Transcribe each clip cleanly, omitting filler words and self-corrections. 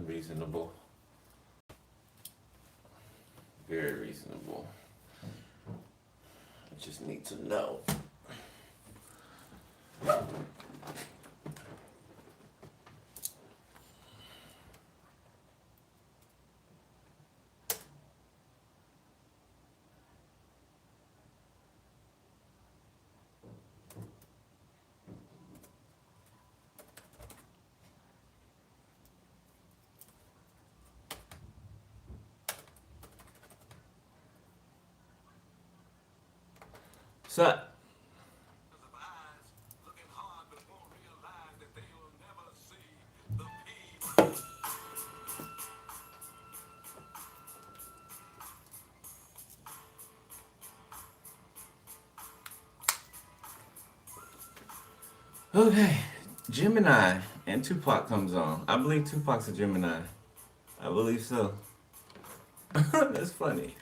Reasonable. Very reasonable. I just need to know. So, okay, Gemini and Tupac comes on. I believe Tupac's a Gemini. I believe so. That's funny.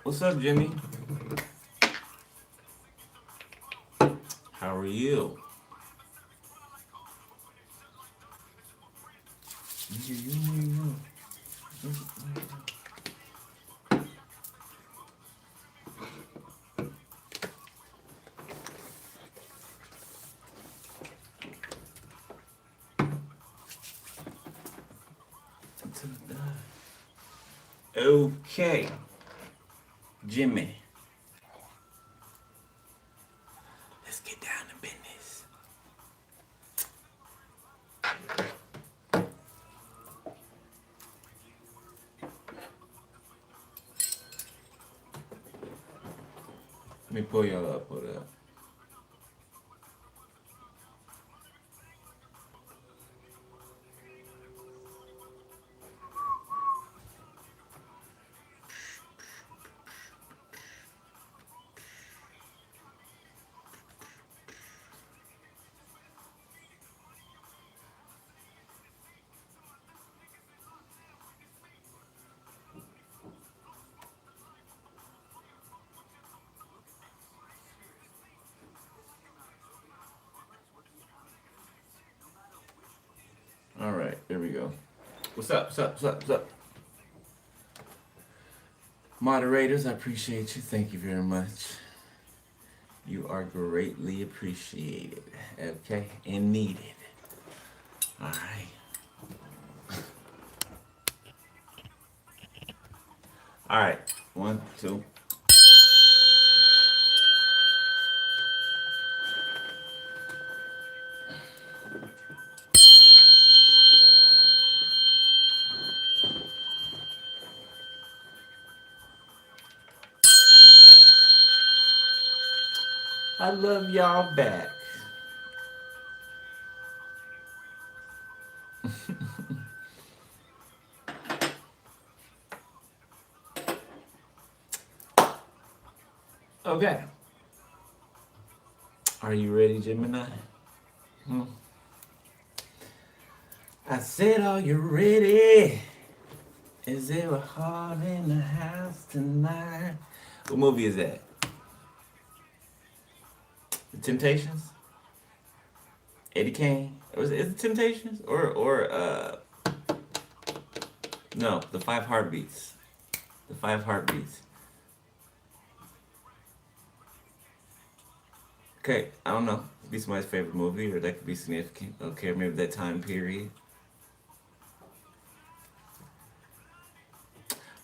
What's up, Jimmy? How are you? Okay, Jimmy. Let's get down to business. Let me pull y'all up. Hold up. All right, there we go. What's up? What's up? What's up? What's up? Moderators, I appreciate you. Thank you very much. You are greatly appreciated. Okay, and needed. All right. All right. 1, 2. I love y'all back. Okay. Are you ready, Gemini? I said, are you ready? Is there a heart in the house tonight? What movie is that? The Temptations? Eddie Kane? Is it Temptations? Or no, The Five Heartbeats. The Five Heartbeats. Okay, I don't know. It could be somebody's favorite movie, or that could be significant. Okay, maybe that time period.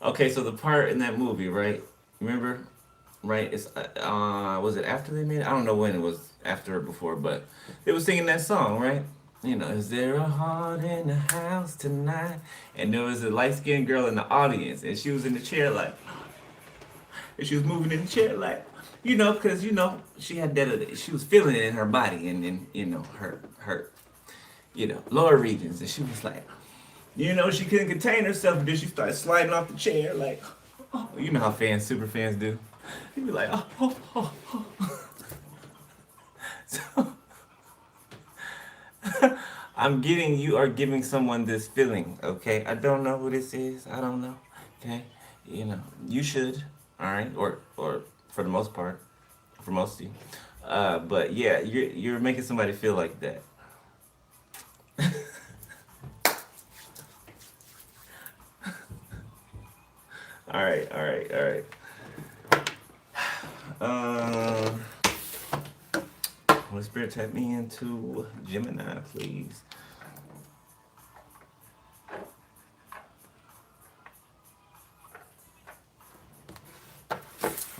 Okay, so the part in that movie, right? Remember, right? It's was it after they made it? I don't know when it was, after or before, but they was singing that song, right? You know, is there a heart in the house tonight? And there was a light skinned girl in the audience, and she was in the chair like, and she was moving in the chair like, because she had that, she was feeling it in her body and in her lower regions, and she was like, she couldn't contain herself, and then she started sliding off the chair like, oh, you know how super fans do. He'd be like, oh, oh, oh, oh. So you are giving someone this feeling, okay? I don't know who this is. I don't know, okay? You should, all right? Or for the most part, for most of you. But yeah, you're making somebody feel like that. All right, all right, all right. Uh, Holy Spirit, tap me into Gemini, please.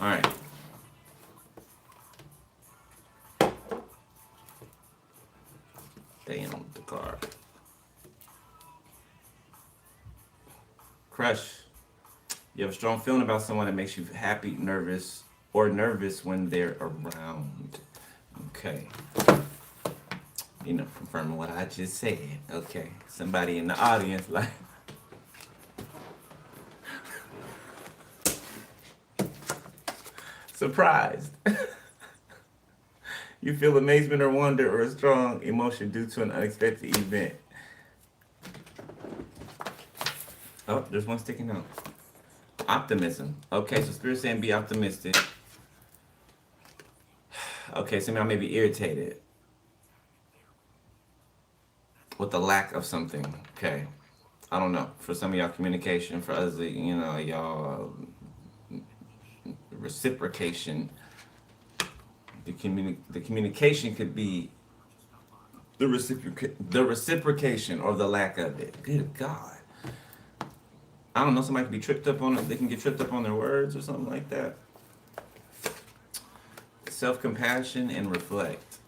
All right. Damn the card. Crush. You have a strong feeling about someone that makes you happy, nervous, or nervous when they're around. Okay. Confirming what I just said. Okay. Somebody in the audience, like, surprised. You feel amazement or wonder or a strong emotion due to an unexpected event. Oh, there's one sticking out. Optimism. Okay, so Spirit saying be optimistic. Okay, so now I may be irritated with the lack of something. Okay. I don't know. For some of y'all, communication. For others, y'all, reciprocation. The communication could be the reciprocation or the lack of it. Good God. I don't know. Somebody could be tripped up on it. They can get tripped up on their words or something like that. Self-compassion and reflect.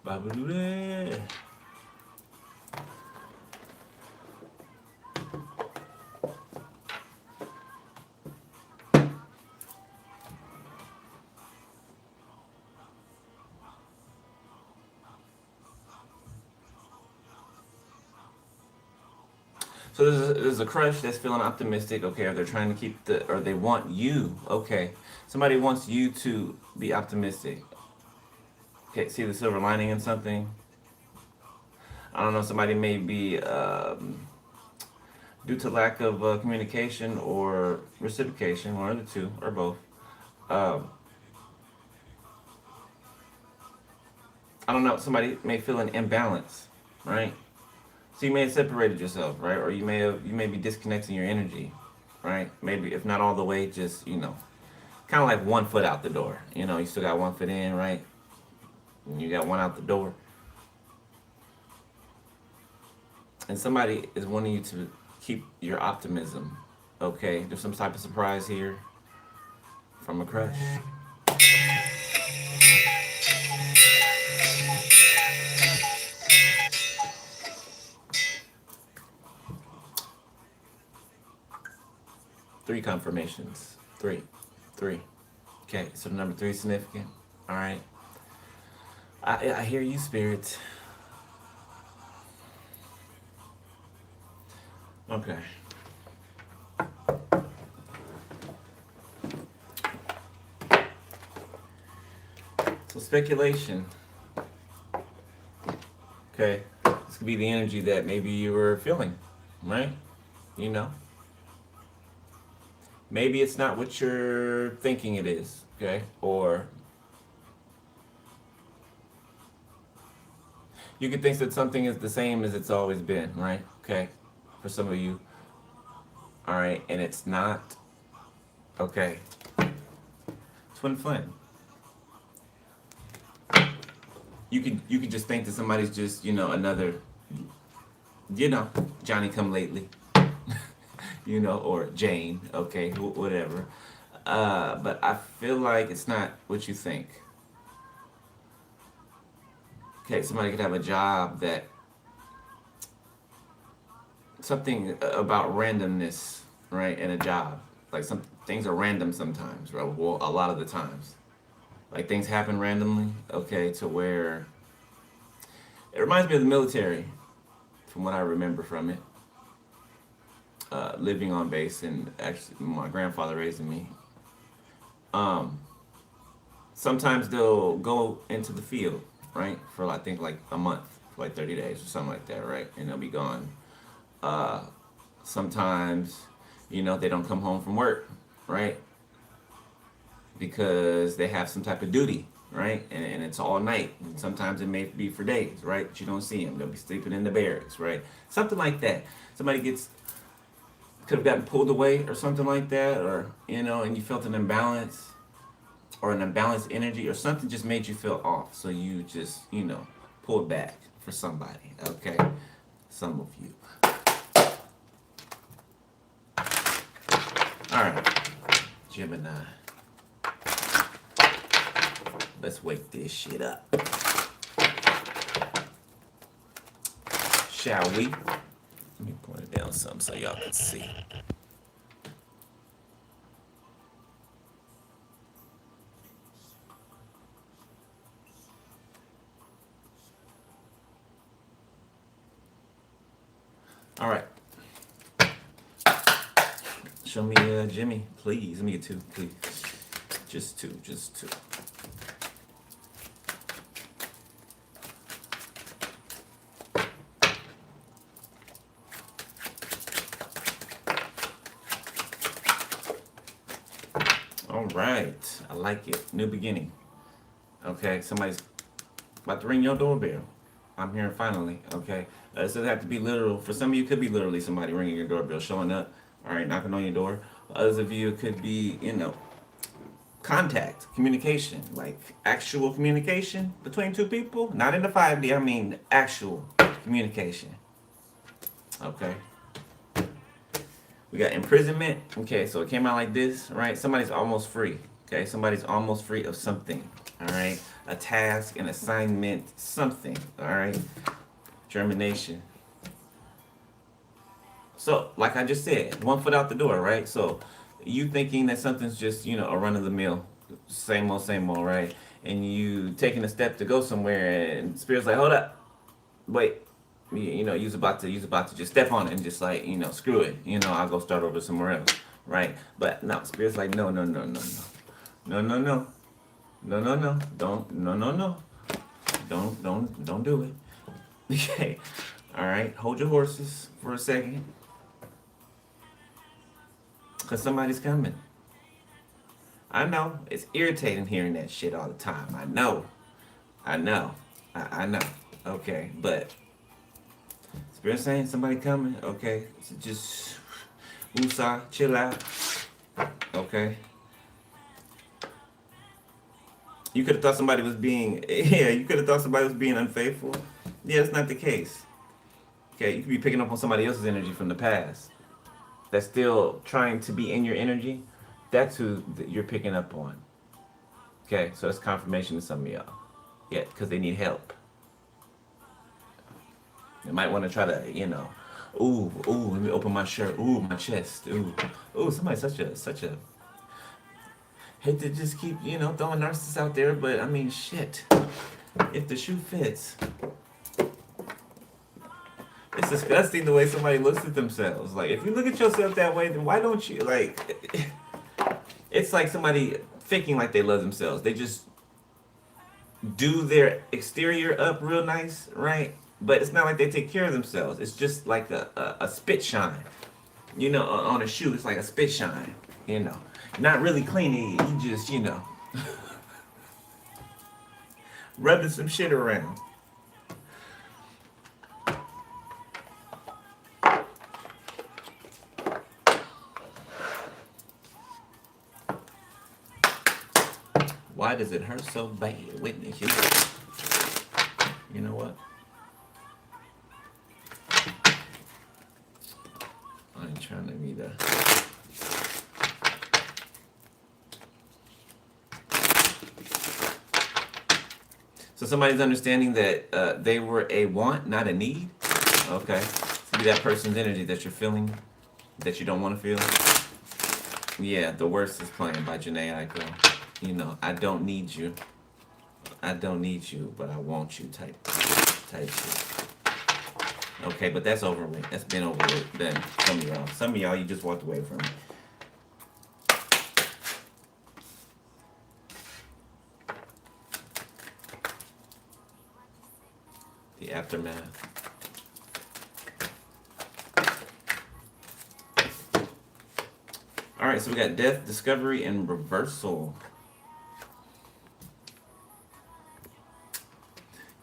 Babaloo. So there's a crush that's feeling optimistic, okay, or they're trying to or they want you, okay. Somebody wants you to be optimistic. Okay, see the silver lining in something? I don't know, somebody may be, due to lack of communication or reciprocation, one of the two, or both. Um, I don't know, somebody may feel an imbalance, right? So you may have separated yourself, right? Or you may be disconnecting your energy, right? Maybe if not all the way, just kind of like one foot out the door. You still got one foot in, right? And you got one out the door. And somebody is wanting you to keep your optimism. Okay, there's some type of surprise here from a crush. Three confirmations. Three. Three. Okay, so the number three is significant. All right. I hear you, spirit. Okay. So speculation. Okay. This could be the energy that maybe you were feeling, right? You know. Maybe it's not what you're thinking it is, okay? Or you could think that something is the same as it's always been, right? Okay. For some of you. All right, and it's not. Okay. Twin flame. You could just think that somebody's just, another, Johnny come lately. Or Jane, okay, whatever. But I feel like it's not what you think. Okay, somebody could have a job that something about randomness, right, in a job. Like some things are random sometimes, right? Well, a lot of the times. Like things happen randomly, okay, to where it reminds me of the military, from what I remember from it. living on base, and actually my grandfather raising me. Um, Sometimes they'll go into the field, right, for I think like a month, for like 30 days or something like that, right, and they'll be gone. Uh, Sometimes, they don't come home from work, right, because they have some type of duty, right, and it's all night. And sometimes it may be for days, right, but you don't see them. They'll be sleeping in the barracks, right, something like that. Somebody could have gotten pulled away or something like that, or and you felt an imbalance or an imbalanced energy or something just made you feel off. So you just, pulled back for somebody. Okay? Some of you. Alright. Gemini. Let's wake this shit up. Shall we? Let me point it down some so y'all can see. All right. Show me Jimmy, please. Let me get two, please. Just two. All right. I like it. New beginning. Okay. Somebody's about to ring your doorbell. I'm here finally. Okay. It doesn't have to be literal. For some of you, it could be literally somebody ringing your doorbell, showing up. All right, knocking on your door. Others of you, it could be, contact, communication, like actual communication between two people. Not in the 5D, I mean actual communication. Okay. We got imprisonment. Okay, so it came out like this, right? Somebody's almost free. Okay, somebody's almost free of something. All right, a task, an assignment, something. All right, germination. So, like I just said, 1 foot out the door, right? So, you thinking that something's just, a run of the mill, same old, right? And you taking a step to go somewhere, and Spirit's like, hold up, wait, you's about to just step on it and just like, screw it, I'll go start over somewhere else, right? But no, Spirit's like, no, don't do it. Okay, all right, hold your horses for a second. Because somebody's coming. I know. It's irritating hearing that shit all the time. I know. I know. Okay. But Spirit saying somebody coming. Okay. So just woosah, chill out. Okay. You could have thought somebody was being unfaithful. Yeah, that's not the case. Okay. You could be picking up on somebody else's energy from the past that's still trying to be in your energy. That's who you're picking up on. Okay, so that's confirmation to some of y'all. Yeah, because they need help. You might want to try to, let me open my shirt. Ooh, my chest. Ooh, somebody's such a. Hate to just keep, throwing narcissists out there, but I mean, shit. If the shoe fits. It's disgusting the way somebody looks at themselves. Like, if you look at yourself that way, then why don't you, like, it's like somebody faking like they love themselves. They just do their exterior up real nice, right? But it's not like they take care of themselves. It's just like a spit shine. On a shoe, it's like a spit shine, Not really cleaning it. You just, rubbing some shit around. Why does it hurt so bad, Whitney Houston? You know what? I ain't trying to be the. So somebody's understanding that they were a want, not a need. Okay. So be that person's energy that you're feeling, that you don't want to feel. Yeah, The Worst is playing by Janae Aiko. I don't need you. I don't need you, but I want you type shit. Okay, but that's over with. That's been over with. Then some of y'all, you just walked away from it. The aftermath. All right, so we got death, discovery, and reversal.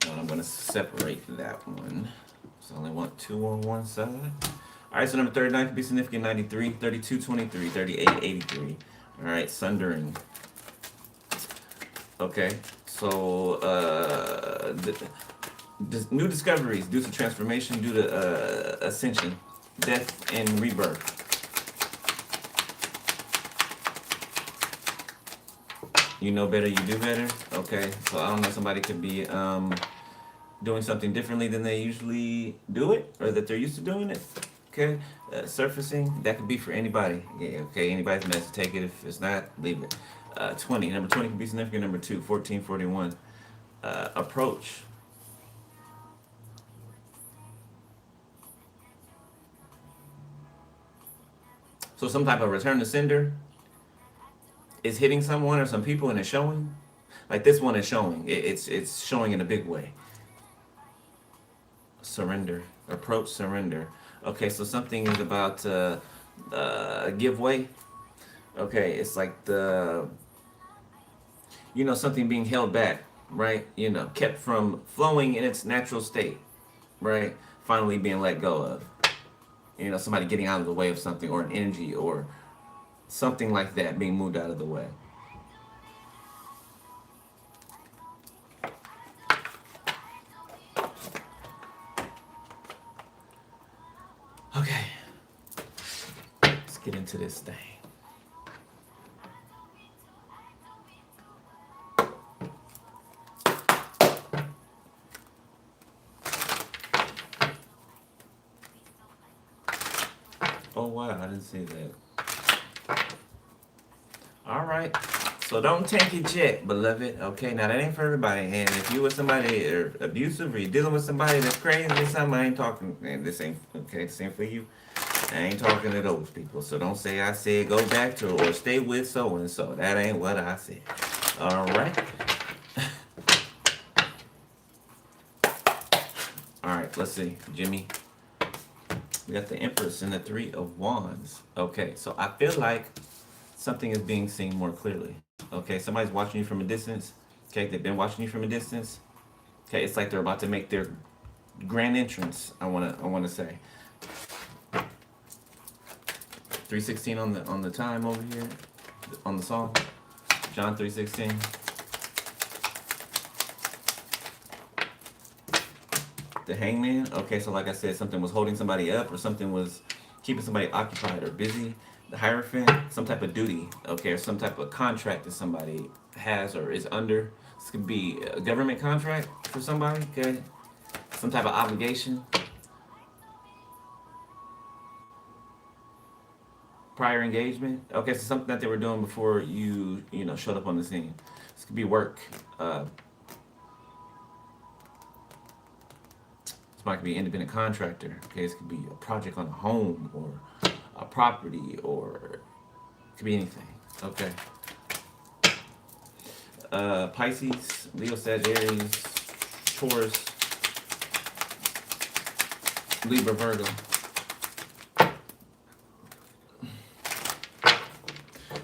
And I'm going to separate that one. So I only want two on one side. All right, so number 39 could be significant 93, 32, 23, 38, 83. All right, sundering. Okay, so new discoveries due to transformation, due to ascension, death, and rebirth. You know better, you do better. Okay, so I don't know, somebody could be doing something differently than they usually do it, or that they're used to doing it. Okay, surfacing, that could be for anybody. Yeah, okay, anybody's meant to take it. If it's not, leave it. 20, number 20 can be significant. Number 2, 14, 41. Approach. So some type of return to sender is hitting someone or some people, and it's showing. Like this one is showing. It's showing in a big way. Surrender. Approach, surrender. Okay, so something is about to give way. Okay, it's like something being held back, right? Kept from flowing in its natural state, right? Finally being let go of. Somebody getting out of the way of something, or an energy, or something like that being moved out of the way. Okay, let's get into this thing. Oh wow, I didn't see that. All right. So don't take it yet, beloved. Okay, now that ain't for everybody. And if you with somebody or abusive, or you're dealing with somebody that's crazy or something, I ain't talking. Man, this ain't okay. This ain't for you. I ain't talking to those people. So don't say I said go back to or stay with so and so. That ain't what I said. All right. All right. Let's see, Jimmy. We got the Empress and the Three of Wands. Okay, so I feel like something is being seen more clearly. Okay, somebody's watching you from a distance. Okay, they've been watching you from a distance. Okay, it's like they're about to make their grand entrance. I wanna say. 3:16 on the time over here, on the song. John 3:16. The Hangman. Okay, so like I said, something was holding somebody up, or something was keeping somebody occupied or busy. The Hierophant, some type of duty, okay, or some type of contract that somebody has or is under. This could be a government contract for somebody, okay? Some type of obligation. Prior engagement. Okay, so something that they were doing before you showed up on the scene. This could be work. This might be an independent contractor. Okay, this could be a project on a home or a property, or it could be anything. Okay. Pisces, Leo, Sagittarius, Taurus, Libra, Virgo.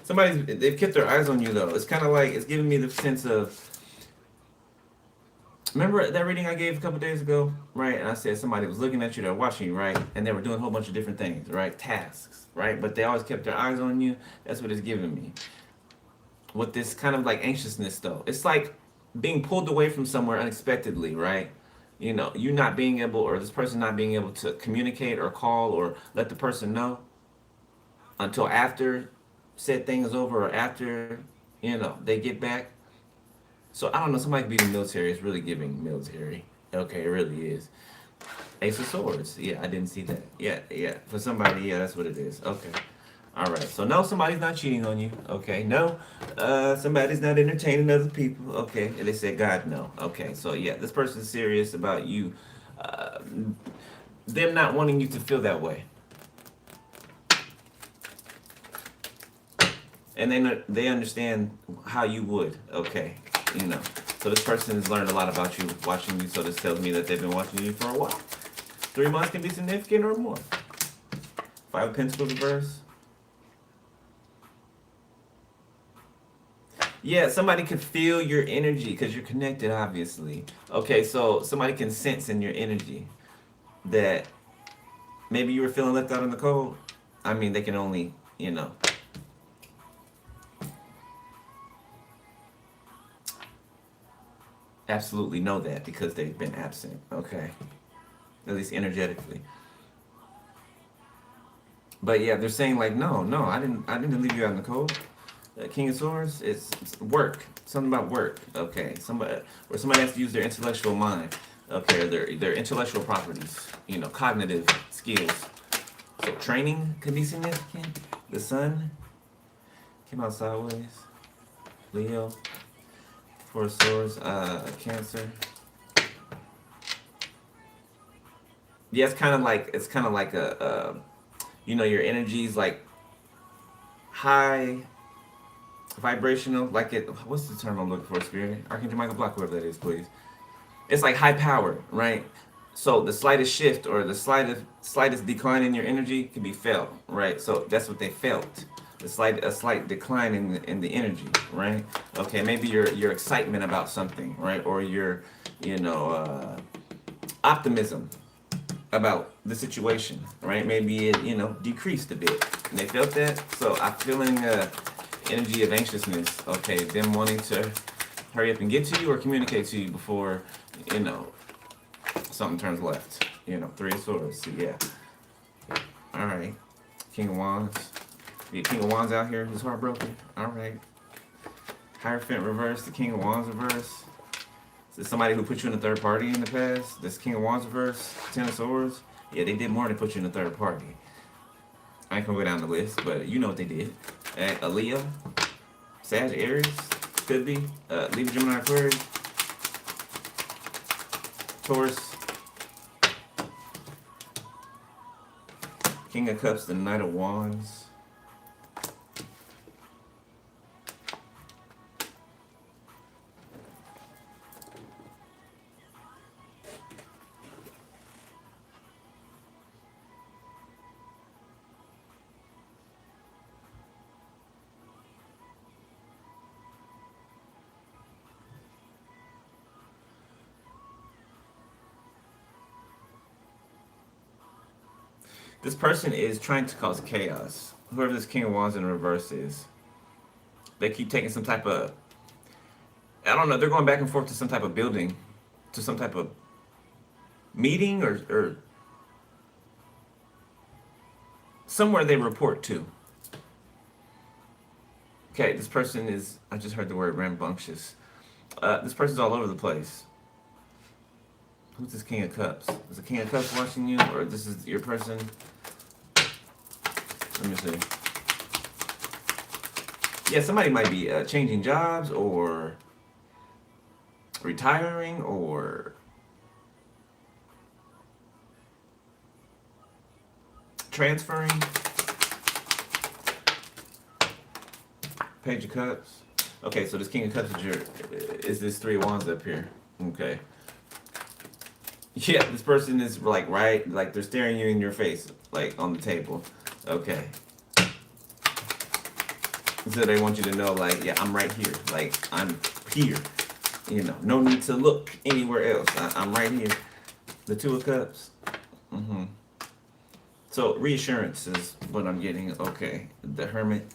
They've kept their eyes on you though. It's kind of like, it's giving me the sense of, remember that reading I gave a couple days ago, right? And I said somebody was looking at you, they're watching you, right? And they were doing a whole bunch of different things, right? Tasks, right? But they always kept their eyes on you. That's what it's giving me. With this kind of like anxiousness though, it's like being pulled away from somewhere unexpectedly, right? You not being able, or this person not being able to communicate or call or let the person know until after said thing is over, or after they get back. So I don't know, somebody could be in the military. It's really giving military. Okay, it really is. Ace of Swords. Yeah, I didn't see that. Yeah. For somebody, yeah, that's what it is. Okay. All right. So no, somebody's not cheating on you. Okay. No, somebody's not entertaining other people. Okay. And they said God no. Okay. So yeah, this person's serious about you. Uh, them not wanting you to feel that way. And they understand how you would, okay, you know. So this person has learned a lot about you watching you, so this tells me that they've been watching you for a while. 3 months can be significant or more. Five of Pentacles reverse. Yeah, somebody could feel your energy because you're connected, obviously. Okay, so somebody can sense in your energy that maybe you were feeling left out in the cold. I mean, they can only, absolutely know that because they've been absent. Okay, at least energetically. But yeah, they're saying like, no, no, I didn't leave you out in the cold. King of Swords, it's work. Something about work. Okay, somebody has to use their intellectual mind. Okay, their intellectual properties. Cognitive skills. So training could be significant. The Sun came out sideways. Leo, Four of Swords, Cancer. Yeah, it's kind of like your energy's like high vibrational, like it. What's the term I'm looking for, Spirit? Archangel Michael Block, whoever that is, please. It's like high power, right? So the slightest shift or the slightest decline in your energy can be felt, right? So that's what they felt. A slight decline in the energy, right? Okay, maybe your excitement about something, right? Or your you know optimism about the situation, right? Maybe it decreased a bit. And they felt that. So I'm feeling energy of anxiousness. Okay, them wanting to hurry up and get to you or communicate to you before you know something turns left. Three of Swords. So yeah. All right. King of Wands. The King of Wands out here who's heartbroken. All right. Hierophant reverse. The King of Wands reverse. Is this somebody who put you in a third party in the past? This King of Wands reverse. Ten of Swords. Yeah, they did more than put you in a third party. I ain't gonna go down the list, but you know what they did. A Leo, Sag, Aries, could be. Libra, Gemini, Aquarius, Taurus, King of Cups, the Knight of Wands. This person is trying to cause chaos. Whoever this King of Wands in reverse is. They keep taking some type of, I don't know, they're going back and forth to some type of building, to some type of meeting or somewhere they report to. Okay, this person is, I just heard the word rambunctious. This person's all over the place. Who's this King of Cups? Is the King of Cups watching you, or this is your person? Let me see. Yeah, somebody might be changing jobs or retiring or transferring. Page of Cups. Okay, so this King of Cups is this Three of Wands up here. Okay. Yeah, this person is like like they're staring you in your face, like on the table. Okay. So they want you to know, like, yeah, I'm right here. Like, I'm here. No need to look anywhere else. I'm right here. The Two of Cups. So reassurance is what I'm getting. Okay. The Hermit.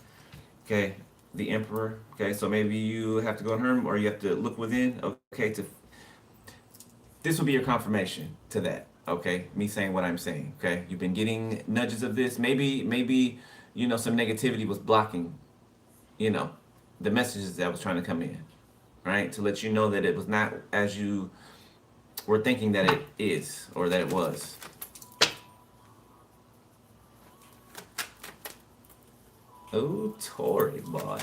Okay. The Emperor. Okay. So maybe you have to go on Hermit or you have to look within. Okay. This will be your confirmation to that. Okay. Me saying what I'm saying. Okay. You've been getting nudges of this. Maybe, some negativity was blocking, the messages that was trying to come in. Right. To let you know that it was not as you were thinking that it is or that it was. Oh, Tory boy.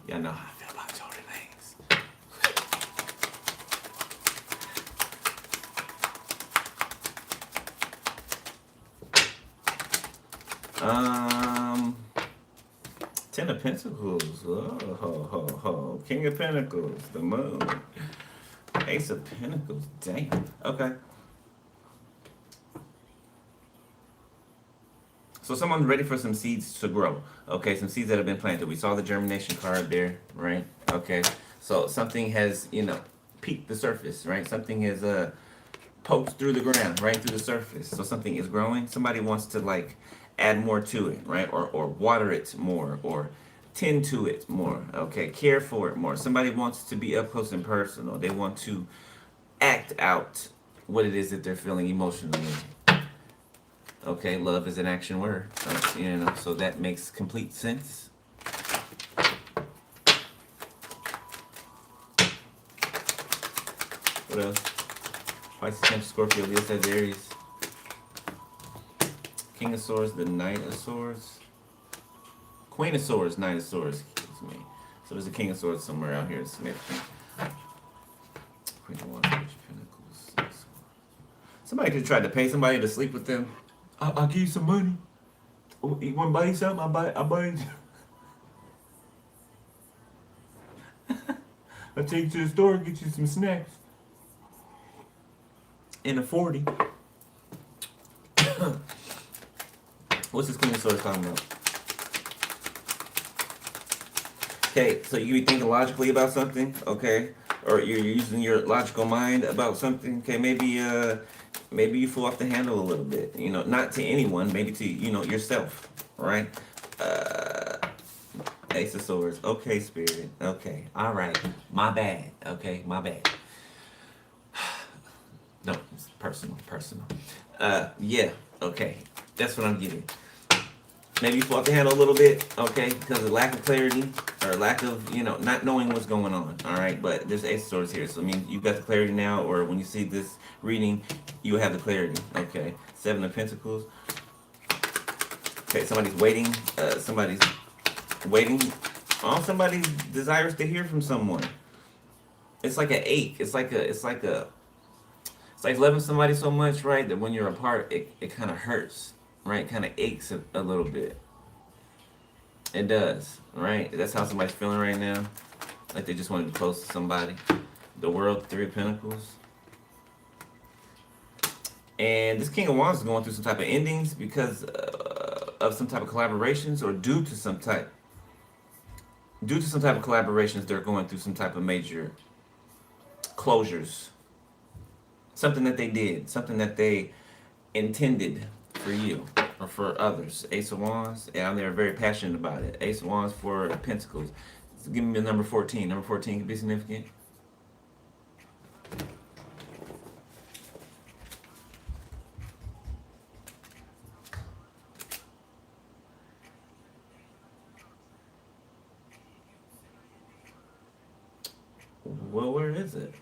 Y'all know how I feel about Tory Lanez. Um, Ten of Pentacles. Oh, ho, ho, ho. King of Pentacles. The Moon. Ace of Pentacles. Damn. Okay. So someone's ready for some seeds to grow. Okay, some seeds that have been planted. We saw the germination card there, right? Okay. So something has, peaked the surface, right? Something has poked through the ground, right through the surface. So something is growing. Somebody wants to like add more to it, right? Or water it more, or tend to it more. Okay, care for it more. Somebody wants to be up close and personal. They want to act out what it is that they're feeling emotionally. Okay, love is an action word. So that makes complete sense. What else? Pisces, Cancer, Scorpio, Leo, Sagittarius. King of Swords, the Knight of Swords. Queen of Swords, Knight of Swords. Excuse me. So there's a King of Swords somewhere out here. Significant. Queen of Wands, Page of Pentacles. Somebody could try to pay somebody to sleep with them. I'll give you some money. Oh, you want to buy you something? I'll buy you. I'll take you to the store and get you some snacks. In a 40. What's this Queen of Swords talking about? Okay, so you be thinking logically about something, okay? Or you're using your logical mind about something, okay? Maybe you fall off the handle a little bit, not to anyone, maybe to, yourself, right? Ace of Swords. Okay, Spirit. Okay, all right. My bad. Okay, my bad. No, it's personal. Yeah. Okay, that's what I'm getting. Maybe you fall off the handle a little bit, okay, because of lack of clarity or lack of, not knowing what's going on. All right, but there's Ace of Swords here, so I mean, you got the clarity now, or when you see this reading, you have the clarity. Okay, Seven of Pentacles. Okay, somebody's waiting. Somebody's waiting. Oh, somebody desires to hear from someone. It's like an ache. It's like loving somebody so much, right, that when you're apart, it kind of hurts, right? Kind of aches a little bit. It does, right? That's how somebody's feeling right now. Like they just want to be close to somebody. The World, Three of Pentacles. And this King of Wands is going through some type of endings because of some type of collaborations, or due to some type of collaborations, they're going through some type of major closures. Something that they did, something that they intended for you or for others. Ace of Wands, and they're very passionate about it. Ace of Wands, Four of Pentacles. So give me the number 14. Number 14 could be significant. Well, where is it?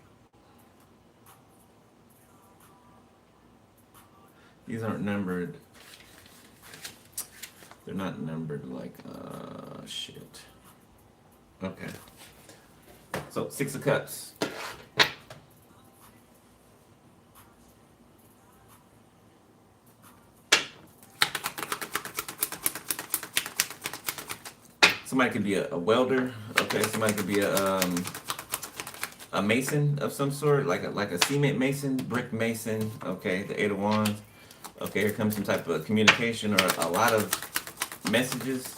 These aren't numbered. They're not numbered like, shit. Okay. So, Six of Cups. Somebody could be a welder. Okay, somebody could be a mason of some sort, like a cement mason, brick mason. Okay, the Eight of Wands. Okay, here comes some type of communication or a lot of messages,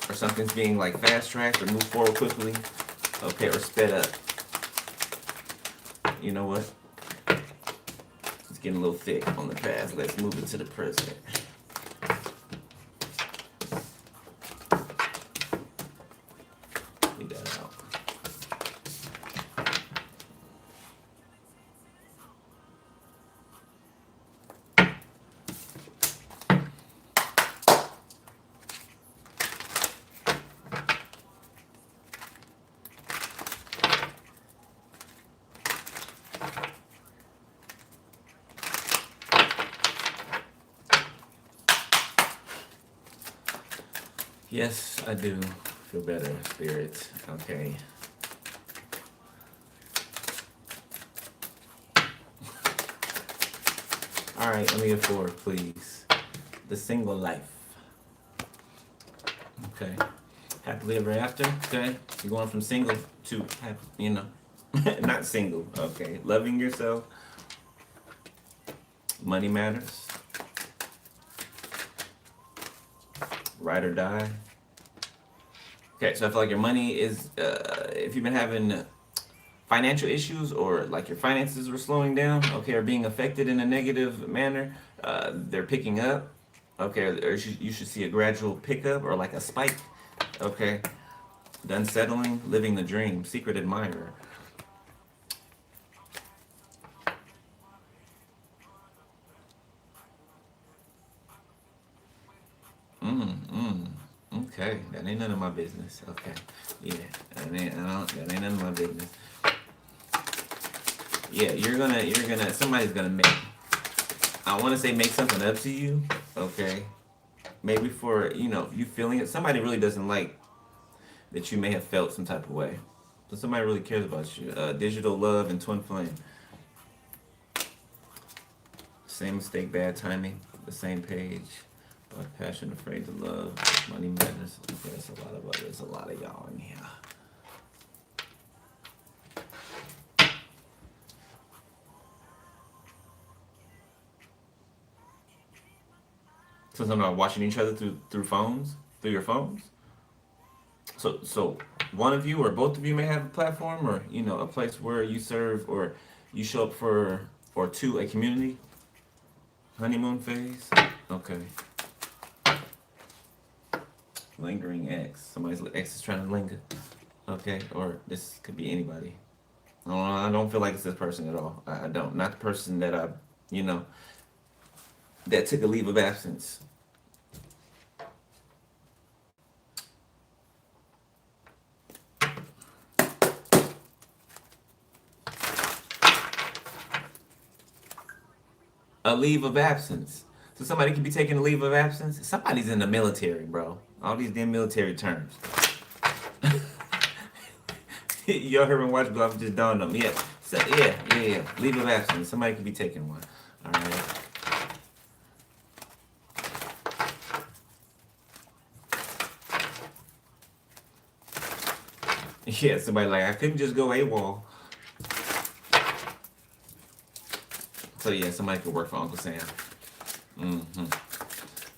or something's being like fast tracked or moved forward quickly. Okay, or sped up. You know what? It's getting a little thick on the past. Let's move it to the present. Leave that out. Yes, I do feel better, Spirit. Okay. Alright, let me get 4, please. the single life. Okay. Happily ever after. Okay. You're going from single to happy, not single. Okay. Loving yourself. Money matters. Ride or die. Okay, so I feel like your money is, if you've been having financial issues or like your finances were slowing down, okay, or being affected in a negative manner, they're picking up, okay, or you should see a gradual pickup or like a spike, okay. The unsettling, living the dream, secret admirer. Okay, that ain't none of my business. Okay, yeah, that ain't none of my business. Yeah, somebody's gonna make. I want to say make something up to you. Okay, maybe for you feeling it. Somebody really doesn't like that you may have felt some type of way. So somebody really cares about you. Digital love and twin flame. Same mistake, bad timing. The same page. Passion, afraid to love. Money matters. Okay, there's a lot of y'all in here. So something about watching each other through phones, through your phones. So one of you or both of you may have a platform or a place where you serve or you show up for or to a community. Honeymoon phase. Okay. Lingering ex. Somebody's ex is trying to linger. Okay, or this could be anybody. I don't feel like it's this person at all. I don't. Not the person that you know, that took a leave of absence. A leave of absence. So somebody could be taking a leave of absence. Somebody's in the military, bro. All these damn military terms. Y'all heard me watch Golf just dawned on me. Yeah. So, yeah. Leave of absence. Somebody could be taking one. All right. Yeah, somebody like I couldn't just go AWOL. So yeah, somebody could work for Uncle Sam.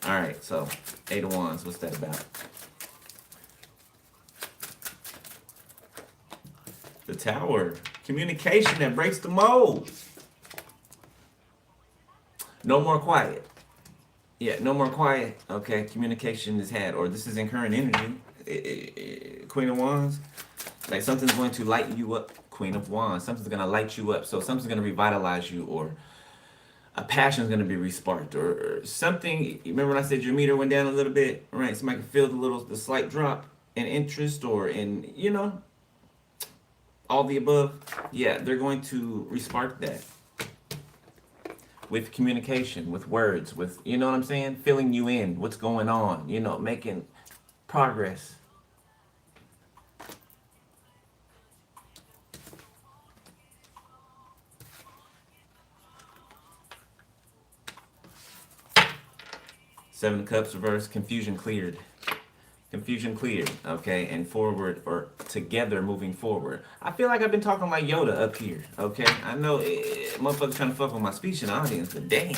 All right, so 8 of Wands. What's that about? The Tower. Communication that breaks the mold. No more quiet. Yeah, no more quiet. Okay, communication is had, or this is in current energy. Queen of Wands. Like something's going to light you up. Queen of Wands. Something's going to light you up. So something's going to revitalize you, or a passion's going to be resparked, or something. You remember when I said your meter went down a little bit, right? Somebody can feel the slight drop in interest or in, all the above. Yeah, they're going to respark that with communication, with words, with, you know what I'm saying? Filling you in, what's going on, making progress. Seven of Cups reverse, confusion cleared. Confusion cleared, okay, and forward or together moving forward. I feel like I've been talking like Yoda up here, okay? I know motherfuckers trying to fuck with my speech in the audience, but damn.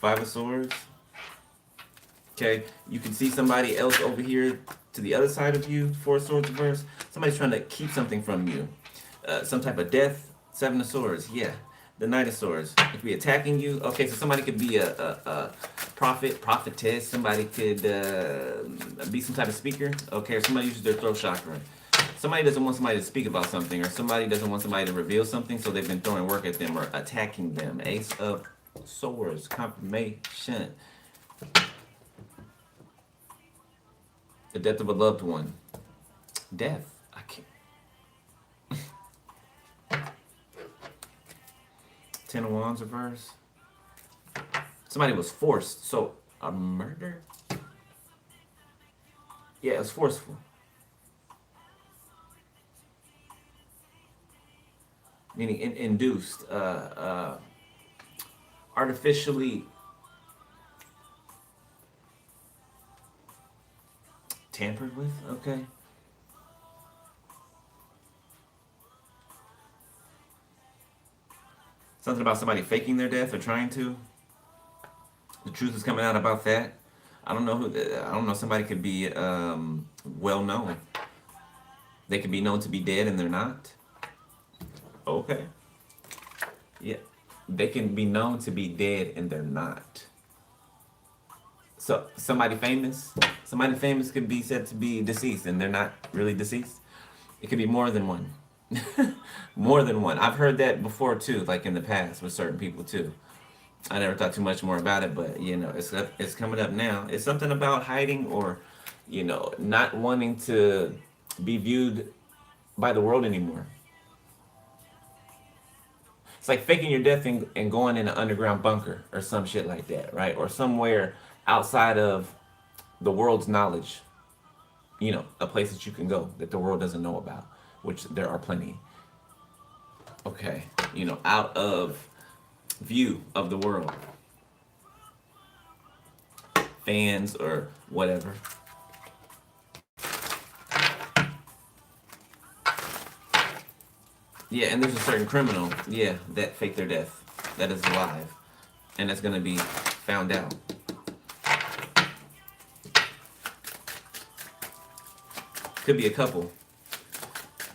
Five of Swords. Okay, you can see somebody else over here to the other side of you. Four of Swords reverse. Somebody's trying to keep something from you. Some type of death. Seven of Swords, yeah. The Knight of Swords. It could be attacking you. Okay, so somebody could be a prophet, prophetess. Somebody could be some type of speaker. Okay, or somebody uses their throat chakra. Somebody doesn't want somebody to speak about something, or somebody doesn't want somebody to reveal something, so they've been throwing work at them or attacking them. Ace of Swords, confirmation. The death of a loved one. Death. I can't. Ten of Wands reverse. Somebody was forced. So, a murder? Yeah, it was forceful. meaning induced, artificially tampered with. Okay, something about somebody faking their death or trying to. The truth is coming out about that. I don't know who. I don't know. Somebody could be well known. They could be known to be dead and they're not. Okay. Yeah. They can be known to be dead and they're not. So somebody famous could be said to be deceased and they're not really deceased. It could be more than one. More than one. I've heard that before too, like in the past with certain people too. I never thought too much more about it, but it's coming up now. It's something about hiding or, not wanting to be viewed by the world anymore. It's like faking your death and going in an underground bunker or some shit like that, right? Or somewhere outside of the world's knowledge. A place that you can go that the world doesn't know about, which there are plenty. Okay, out of view of the world, fans or whatever. Yeah, and there's a certain criminal, yeah, that faked their death, that is alive, and that's gonna be found out. Could be a couple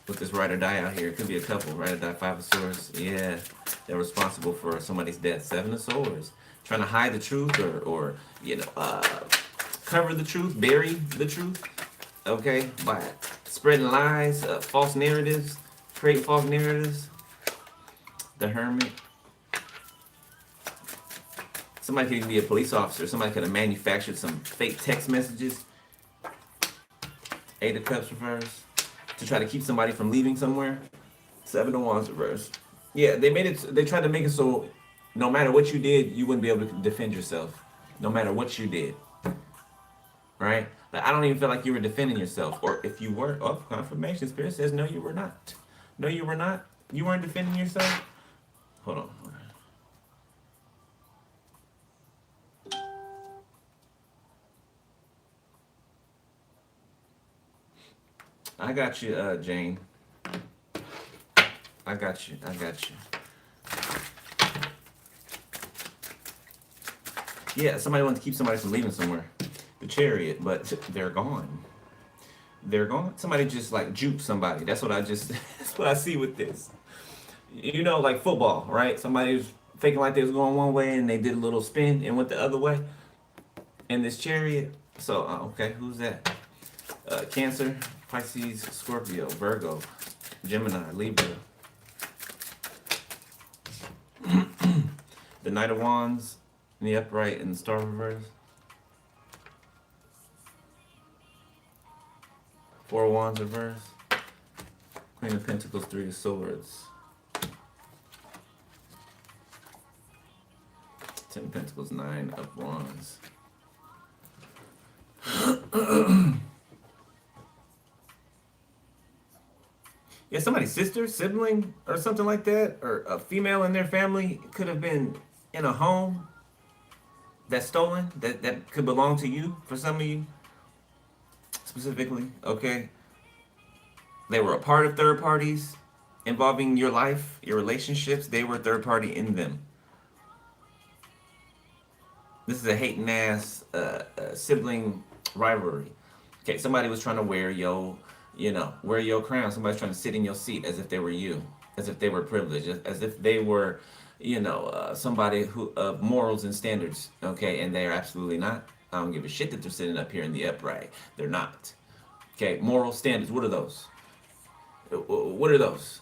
with this ride or die out here. It could be a couple, ride or die, five of swords. Yeah, they're responsible for somebody's death. Seven of swords, trying to hide the truth or cover the truth, bury the truth. Okay, by spreading lies, false narratives, create false narratives. The Hermit. Somebody could even be a police officer. Somebody could have manufactured some fake text messages. Eight of Cups reverse. To try to keep somebody from leaving somewhere. Seven of Wands reverse. Yeah, they made it. They tried to make it so no matter what you did, you wouldn't be able to defend yourself. No matter what you did. Right? Like, I don't even feel like you were defending yourself. Or if you were, oh, confirmation. Spirit says no, you were not. No, you were not. You weren't defending yourself. Hold on. I got you, Jane. I got you. I got you. Yeah, somebody wants to keep somebody from leaving somewhere. The Chariot, but they're gone. They're gone. Somebody just like juked somebody. That's what I just. That's what I see with this. Like football, right? Somebody was faking like they was going one way and they did a little spin and went the other way. In this Chariot. So okay, who's that? Cancer, Pisces, Scorpio, Virgo, Gemini, Libra. The Knight of Wands in the upright and the Star reverse. Four of Wands reverse. Queen of Pentacles, Three of Swords. Ten of Pentacles, Nine of Wands. Yeah, somebody's sister, sibling, or something like that, or a female in their family could have been in a home that's stolen, that could belong to you, for some of you, specifically, okay? They were a part of third parties involving your life, your relationships. They were third party in them. This is a hating ass sibling rivalry. Okay, somebody was trying to wear your crown. Somebody's trying to sit in your seat as if they were you, as if they were privileged, as if they were, somebody who of morals and standards. Okay, and they are absolutely not. I don't give a shit that they're sitting up here in the upright. They're not. Okay, moral standards. What are those? What are those?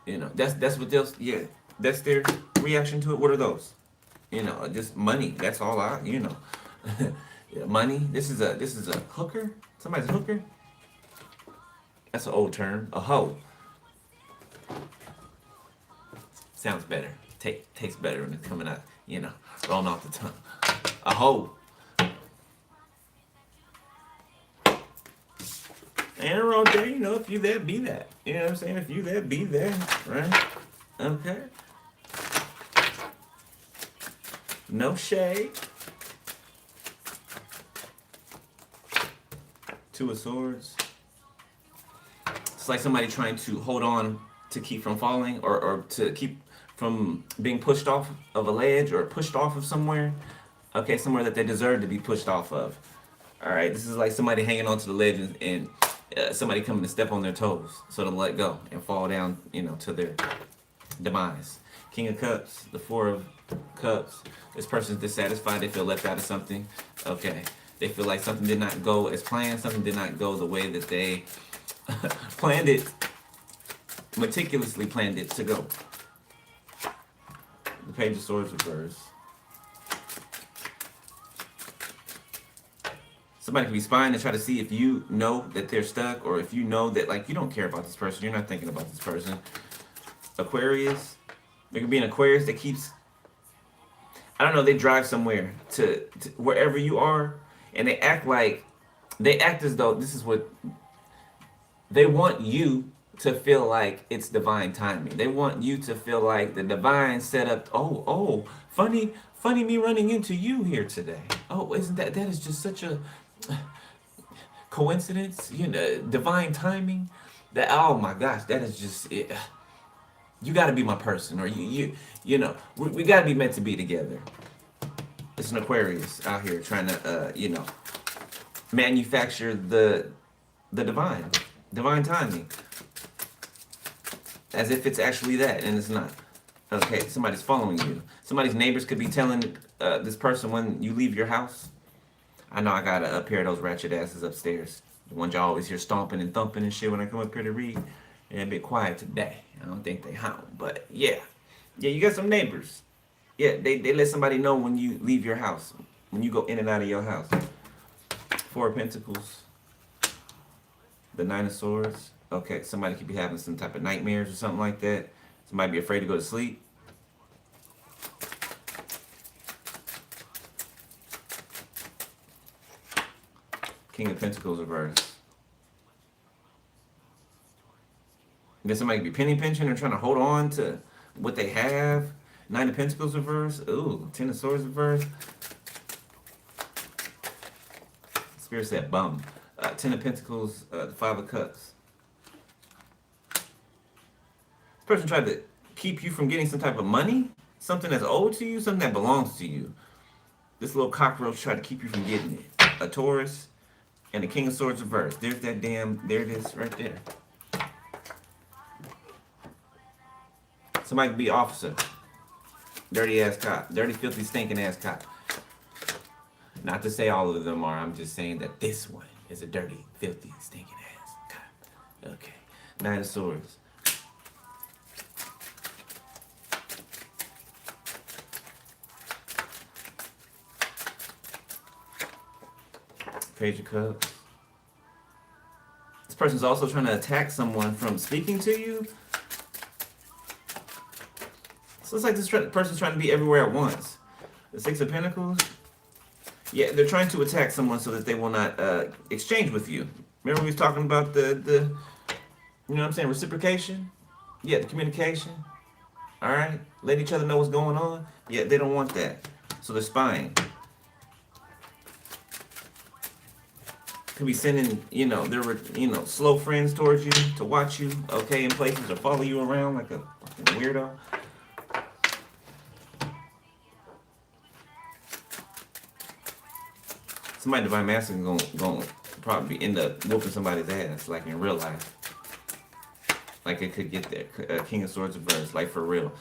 That's what they'll. Yeah, that's their reaction to it. What are those? Just money. That's all yeah, money. This is a hooker. Somebody's a hooker. That's an old term. A hoe. Sounds better. Tastes better when it's coming out. Rolling off the tongue. A hoe. Ain't wrong there. If you there, be that. You know what I'm saying? If you there, be there. Right? Okay. No shade. Two of Swords. It's like somebody trying to hold on to keep from falling, or to keep from being pushed off of a ledge or pushed off of somewhere. Okay, somewhere that they deserve to be pushed off of. All right, this is like somebody hanging onto the ledge, and somebody coming to step on their toes, so to let go and fall down, to their demise. King of Cups, the Four of Cups. This person's dissatisfied. They feel left out of something. Okay, they feel like something did not go as planned. Something did not go the way that they planned it, meticulously planned it to go. The Page of Swords reverse. Somebody could be spying to try to see if you know that they're stuck, or if you know that, like, you don't care about this person, you're not thinking about this person. Aquarius. There could be an Aquarius that keeps, I don't know, they drive somewhere to wherever you are, and they act as though this is what they want you to feel, like it's divine timing. They want you to feel like the divine setup. Oh, funny me running into you here today. Oh, isn't that is just such a coincidence? Divine timing. That, oh my gosh, that is just it. You got to be my person, or we got to be meant to be together. It's an Aquarius out here trying to manufacture the divine timing, as if it's actually that, and it's not. Okay, somebody's following you. Somebody's neighbors could be telling this person when you leave your house. I know I got a pair of those ratchet asses upstairs. The ones y'all always hear stomping and thumping and shit when I come up here to read. They're a bit quiet today. I don't think they home, but yeah, you got some neighbors. Yeah, they let somebody know when you leave your house, when you go in and out of your house. Four of Pentacles. The Nine of Swords. Okay, somebody could be having some type of nightmares or something like that. Somebody be afraid to go to sleep. King of Pentacles reverse. Then somebody could be penny pinching or trying to hold on to what they have. Nine of Pentacles reverse. Ooh, Ten of Swords reverse. Spirit said bum. Ten of Pentacles, the Five of Cups. This person tried to keep you from getting some type of money, something that's owed to you, something that belongs to you. This little cockroach tried to keep you from getting it. A Taurus and the King of Swords reverse. There's that damn, there it is right there. Somebody could be officer. Dirty ass cop. Dirty, filthy, stinking ass cop. Not to say all of them are. I'm just saying that this one is a dirty, filthy, stinking ass cop. Okay. Nine of Swords. Page of Cups. This person's also trying to attack someone from speaking to you. So it's like this person's trying to be everywhere at once. The Six of Pentacles. Yeah, they're trying to attack someone so that they will not exchange with you. Remember we was talking about the you know what I'm saying, reciprocation? Yeah, the communication. All right? Let each other know what's going on. Yeah, they don't want that. So they're spying. Could be sending, their, slow friends towards you to watch you, okay, in places, or follow you around like a fucking weirdo. Somebody divine masculine gonna probably end up whooping somebody's ass, like in real life. Like it could get there. King of Swords reverse, like for real.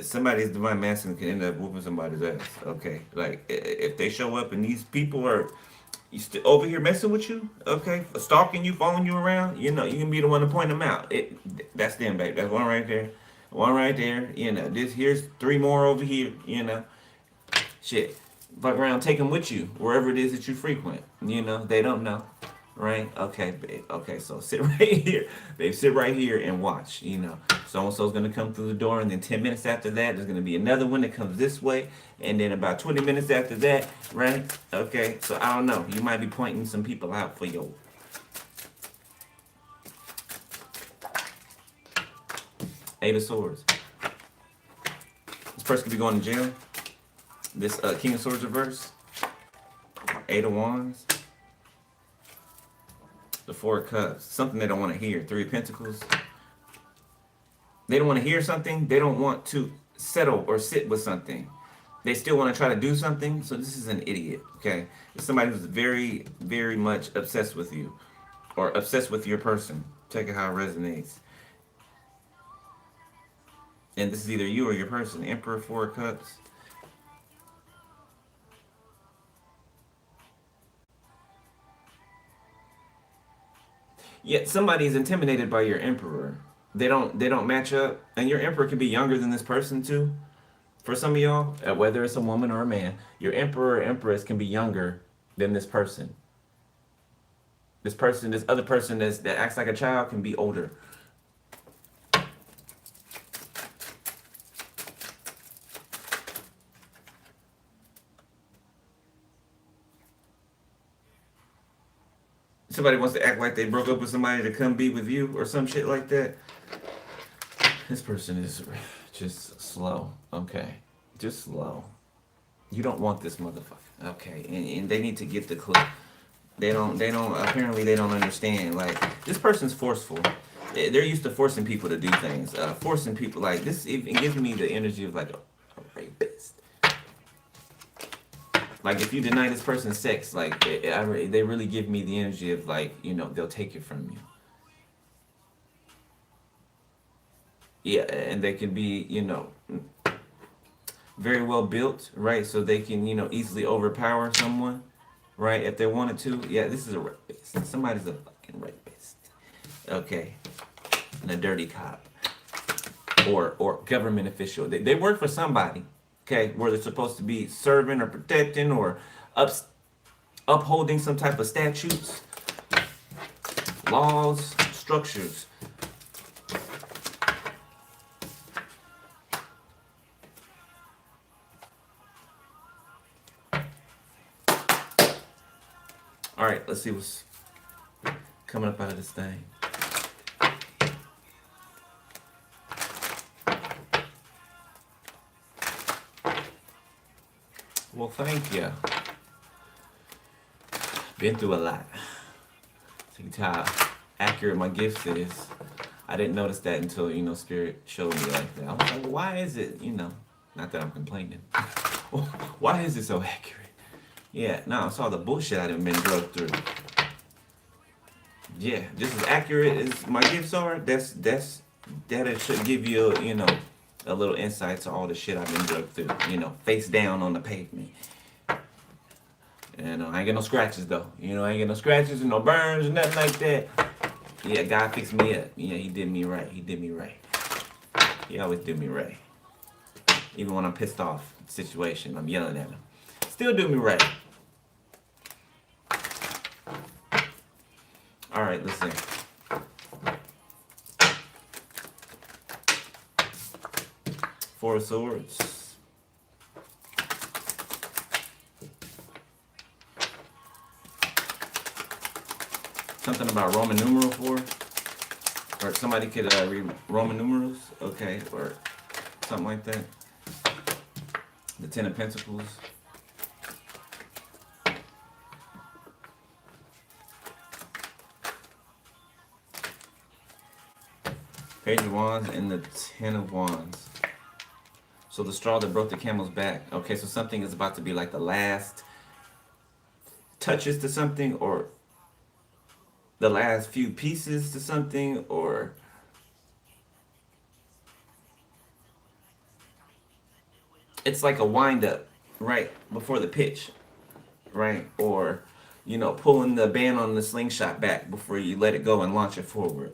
Somebody's divine masculine can end up whooping somebody's ass. Okay, like if they show up and these people are over here messing with you, okay, stalking you, following you around, you can be the one to point them out. That's them, babe. That's one right there. One right there. Here's three more over here. Shit. Fuck around, take them with you wherever it is that you frequent. They don't know, right? Okay, babe. Okay, so sit right here. Babe, sit right here and watch. So and so's gonna come through the door, and then 10 minutes after that, there's gonna be another one that comes this way, and then about 20 minutes after that, right? Okay, so I don't know. You might be pointing some people out for your. Eight of Swords. person could be going to jail. This King of Swords reverse, Eight of Wands, the Four of Cups. Something they don't want to hear. Three of Pentacles. They don't want to hear something. They don't want to settle or sit with something. They still want to try to do something. So this is an idiot, okay? It's somebody who's very, very much obsessed with you or obsessed with your person. Check out how it resonates. And this is either you or your person. Emperor, Four of Cups. Yeah, somebody's intimidated by your emperor. They don't match up. And your emperor could be younger than this person too. For some of y'all, whether it's a woman or a man, your emperor or empress can be younger than this person. This person, this other person that acts like a child can be older. Somebody wants to act like they broke up with somebody to come be with you or some shit like that. This person is just slow. Okay. Just slow. You don't want this motherfucker. Okay. And they need to get the clue. Apparently they don't understand. Like, this person's forceful. They're used to forcing people to do things. Forcing people, like, this even gives me the energy of, like, a rapist. Like, if you deny this person sex, like, they really give me the energy of, like, you know, they'll take it from you. Yeah, and they can be, you know, very well built, right? So they can, you know, easily overpower someone, right? If they wanted to. Yeah, this is a rapist. Somebody's a fucking rapist. Okay. And a dirty cop. Or government official. They work for somebody, okay, where they're supposed to be serving or protecting or upholding some type of statutes, laws, structures. All right, let's see what's coming up out of this thing. Well, thank you. Been through a lot. See how accurate my gift is. I didn't notice that until, you know, Spirit showed me like that. I was like, why is it, you know, not that I'm complaining. Why is it so accurate? Yeah, no, I saw the bullshit I done been drugged through. Yeah, just as accurate as my gifts are, that it should give you, you know, a little insight to all the shit I've been drugged through. You know, face down on the pavement. And I ain't get no scratches though. You know, I ain't get no scratches and no burns and nothing like that. Yeah, God fixed me up. Yeah, he did me right. He did me right. He always did me right. Even when I'm pissed off situation, I'm yelling at him. Still do me right. All right, let's see. Four of Swords. Something about Roman numeral 4. Or somebody could read Roman numerals. Okay, or something like that. The Ten of Pentacles. Page of Wands and the Ten of Wands. So the straw that broke the camel's back. Okay, so something is about to be like the last touches to something, or the last few pieces to something, or it's like a wind up right before the pitch, right? Or, you know, pulling the band on the slingshot back before you let it go and launch it forward.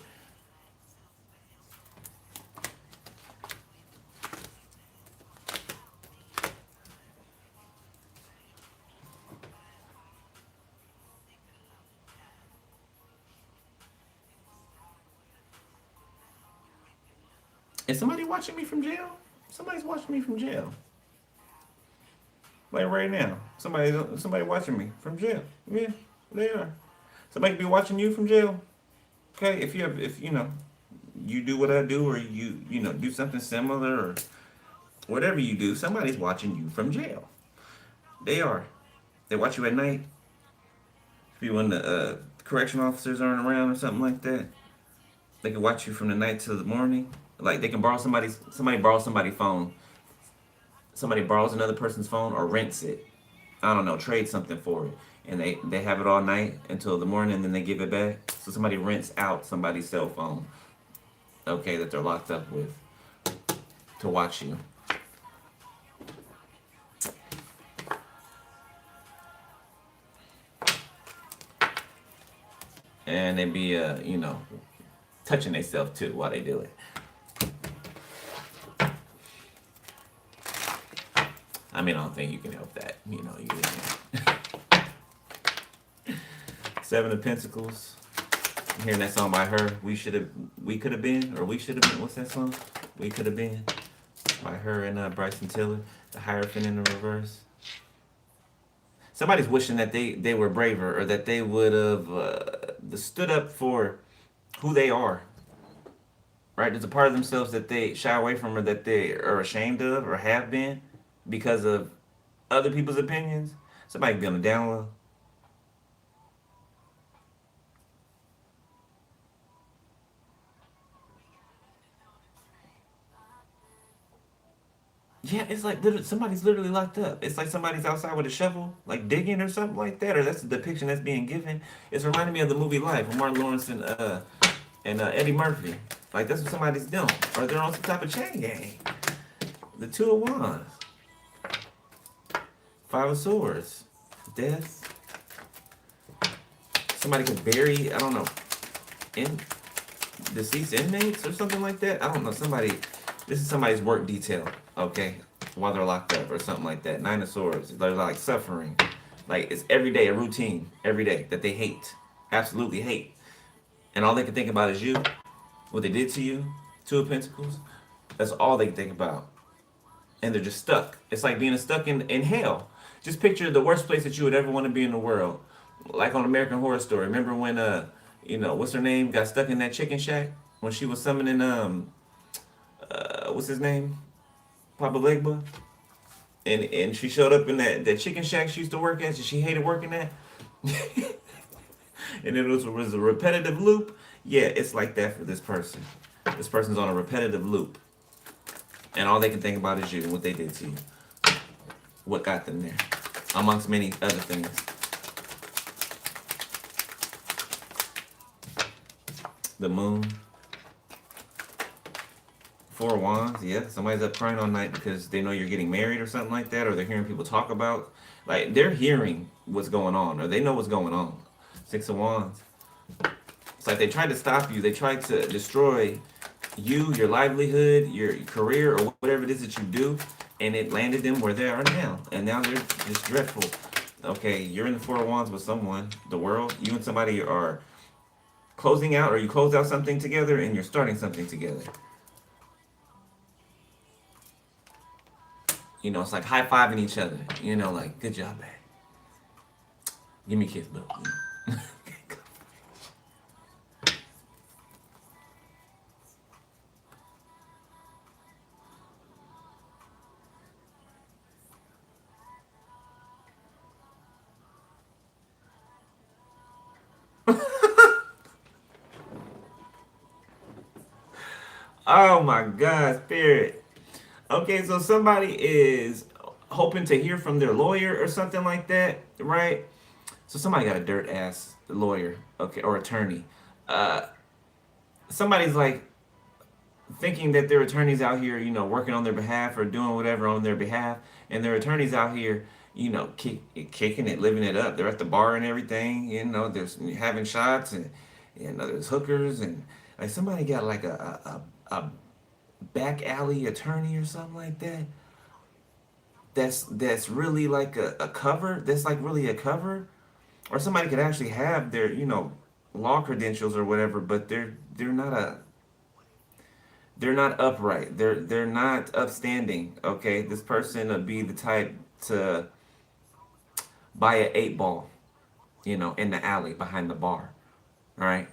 Is somebody watching me from jail? Somebody's watching me from jail. Like right now. Somebody watching me from jail. Yeah, they are. Somebody could be watching you from jail. Okay, if you know, you do what I do, or you know, do something similar, or Whatever you do, somebody's watching you from jail. They are. They watch you at night. If you when the correction officers aren't around or something like that, they can watch you from the night to the morning. Like they can borrow somebody borrows somebody's phone. Somebody borrows another person's phone or rents it. I don't know, trade something for it, and they have it all night until the morning, and then they give it back. So somebody rents out somebody's cell phone, okay, that they're locked up with, to watch you. And they be touching themselves too while they do it. I mean, I don't think you can help that. Seven of Pentacles. I'm hearing that song by her. We could have been, or we should have been. What's that song? We could have been, by her and Bryson Tiller. The Hierophant in the reverse. Somebody's wishing that they were braver, or that they would have stood up for who they are. Right? There's a part of themselves that they shy away from, or that they are ashamed of, or have been, because of other people's opinions. Somebody be on the down low. Yeah, it's like somebody's literally locked up. It's like somebody's outside with a shovel, like digging or something like that, or that's the depiction that's being given. It's reminding me of the movie Life with Martin Lawrence and Eddie Murphy. Like that's what somebody's doing, or they're on some type of chain gang. The Two of Wands, Five of Swords, Death. Somebody could bury, I don't know, in deceased inmates or something like that. I don't know. This is somebody's work detail, okay, while they're locked up or something like that. Nine of Swords. They're like suffering. Like it's every day, a routine, every day that they hate, absolutely hate. And all they can think about is you, what they did to you. Two of Pentacles. That's all they can think about. And they're just stuck. It's like being stuck in hell. Just picture the worst place that you would ever want to be in the world. Like on American Horror Story. Remember when what's her name, got stuck in that chicken shack when she was summoning what's his name? Papa Legba. And she showed up in that chicken shack she used to work at, and she hated working at. And it was a repetitive loop. Yeah, it's like that for this person. This person's on a repetitive loop. And all they can think about is you and what they did to you. What got them there. Amongst many other things. The Moon. Four of Wands, yeah. Somebody's up crying all night because they know you're getting married or something like that, or they're hearing people talk about, like they're hearing what's going on, or they know what's going on. Six of Wands. It's like they tried to stop you. They tried to destroy you, your livelihood, your career, or whatever it is that you do, and it landed them where they are now. And now they're just dreadful. Okay, you're in the Four of Wands with someone, the world. You and somebody are closing out, or you close out something together, and you're starting something together. It's like high-fiving each other. Like, good job, babe. Give me a kiss, bro. Oh my God, spirit. Okay, so somebody is hoping to hear from their lawyer or something like that, right? So somebody got a dirt ass lawyer, okay, or attorney. Uh, Somebody's like thinking that their attorney's out here, working on their behalf or doing whatever on their behalf, and their attorney's out here, kicking it, living it up. They're at the bar and everything, there's having shots, and there's hookers, and like somebody got like a back alley attorney or something like that. That's really like a cover. That's like really a cover, or somebody could actually have their law credentials or whatever, but they're not upright. They're not upstanding. Okay, this person would be the type to buy an 8 ball, in the alley behind the bar. All right.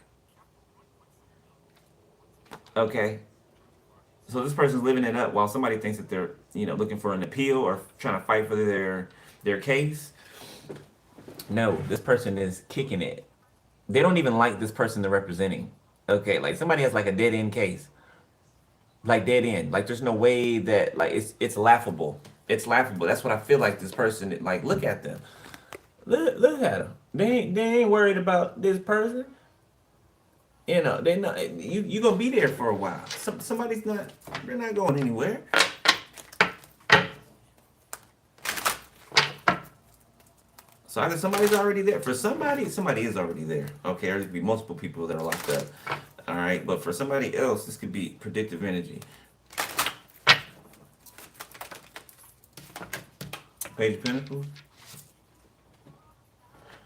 Okay. So this person's living it up while somebody thinks that they're, looking for an appeal or trying to fight for their case. No, this person is kicking it. They don't even like this person they're representing. Okay, like somebody has like a dead end case, like dead end. Like there's no way that like it's laughable. It's laughable. That's what I feel like this person. Like look at them. Look at them. They ain't worried about this person. They not you gonna be there for a while. Somebody's not. They're not going anywhere. So either somebody's already there. For somebody is already there. Okay, or there could be multiple people that are locked up. All right, but for somebody else, this could be predictive energy. Page of Pentacles.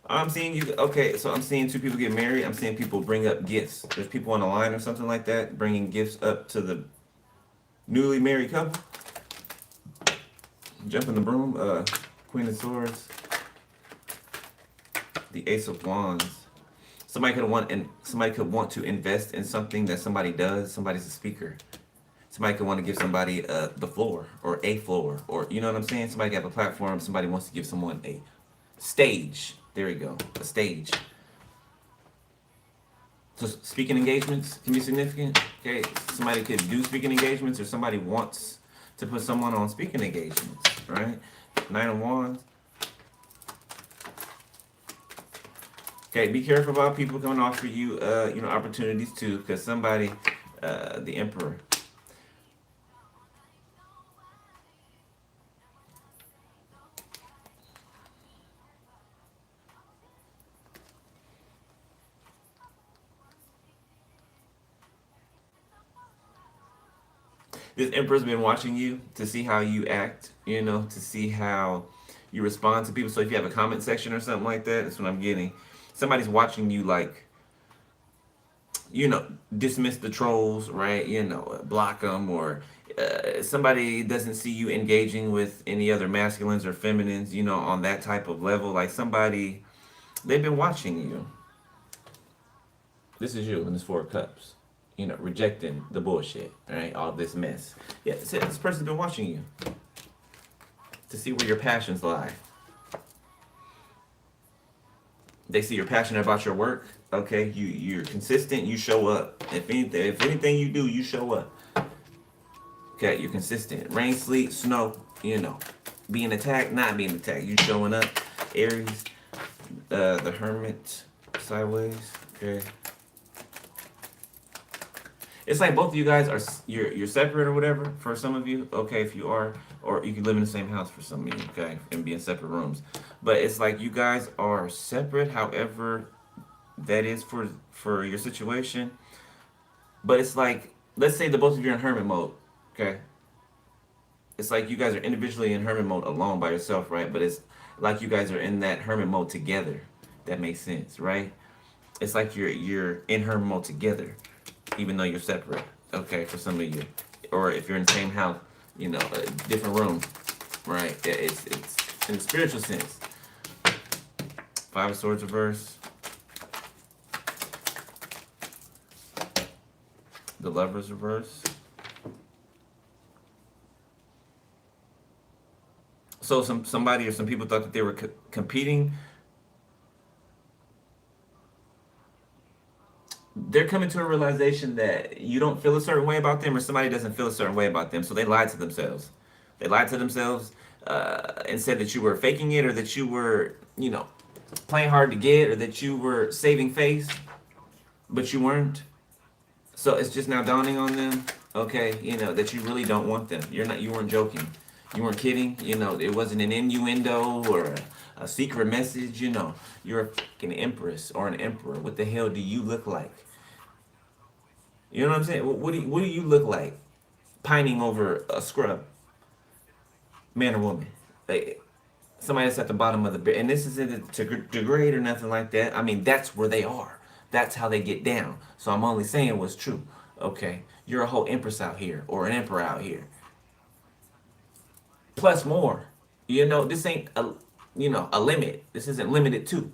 I'm seeing you. Okay, so I'm seeing two people get married. I'm seeing people bring up gifts. There's people on the line or something like that bringing gifts up to the newly married couple. Jump in the broom. Queen of Swords. The Ace of Wands. Somebody could want to invest in something that somebody does. Somebody's a speaker. Somebody could want to give somebody the floor or a floor, or you know what I'm saying. Somebody could have a platform. Somebody wants to give someone a stage. There we go, a stage. So speaking engagements can be significant. Okay, somebody could do speaking engagements, or somebody wants to put someone on speaking engagements. Right, Nine of Wands. Okay, be careful about people coming offer you, opportunities too, because somebody, the Emperor. This Emperor's been watching you to see how you act, to see how you respond to people. So if you have a comment section or something like that, that's what I'm getting. Somebody's watching you, like, dismiss the trolls, right? Block them, or somebody doesn't see you engaging with any other masculines or feminines, on that type of level. Like somebody, they've been watching you. This is you in this Four of Cups. Rejecting the bullshit, right? All this mess. Yeah, this person's been watching you to see where your passions lie. They see you're passionate about your work. Okay, you're consistent. You show up. If anything you do, you show up. Okay, you're consistent. Rain, sleet, snow. Being attacked, not being attacked. You showing up. Aries, the Hermit, sideways. Okay. It's like both of you guys are you're separate or whatever for some of you. Okay, if you are, or you can live in the same house for some of you. Okay, and be in separate rooms. But it's like you guys are separate. However, that is for your situation. But it's like, let's say the both of you are in hermit mode. Okay. It's like you guys are individually in hermit mode alone by yourself, right? But it's like you guys are in that hermit mode together. That makes sense, right? It's like you're in hermit mode together, even though you're separate. Okay, for some of you, or if you're in the same house, a different room, right? It's in the spiritual sense. Five of Swords reverse. The Lovers reverse. So somebody or some people thought that they were competing. They're coming to a realization that you don't feel a certain way about them, or somebody doesn't feel a certain way about them. So they lied to themselves. They lied to themselves and said that you were faking it, or that you were, playing hard to get, or that you were saving face, but you weren't. So it's just now dawning on them, okay, that you really don't want them. You weren't joking. You weren't kidding. It wasn't an innuendo or a secret message. You're a fucking empress or an emperor. What the hell do you look like? You know what I'm saying? What do you look like? Pining over a scrub, man or woman? Like, somebody that's at the bottom of the bed, and this isn't to degrade or nothing like that. I mean, that's where they are. That's how they get down. So I'm only saying what's true. Okay, you're a whole empress out here, or an emperor out here. Plus more. This ain't a limit. This isn't limited to.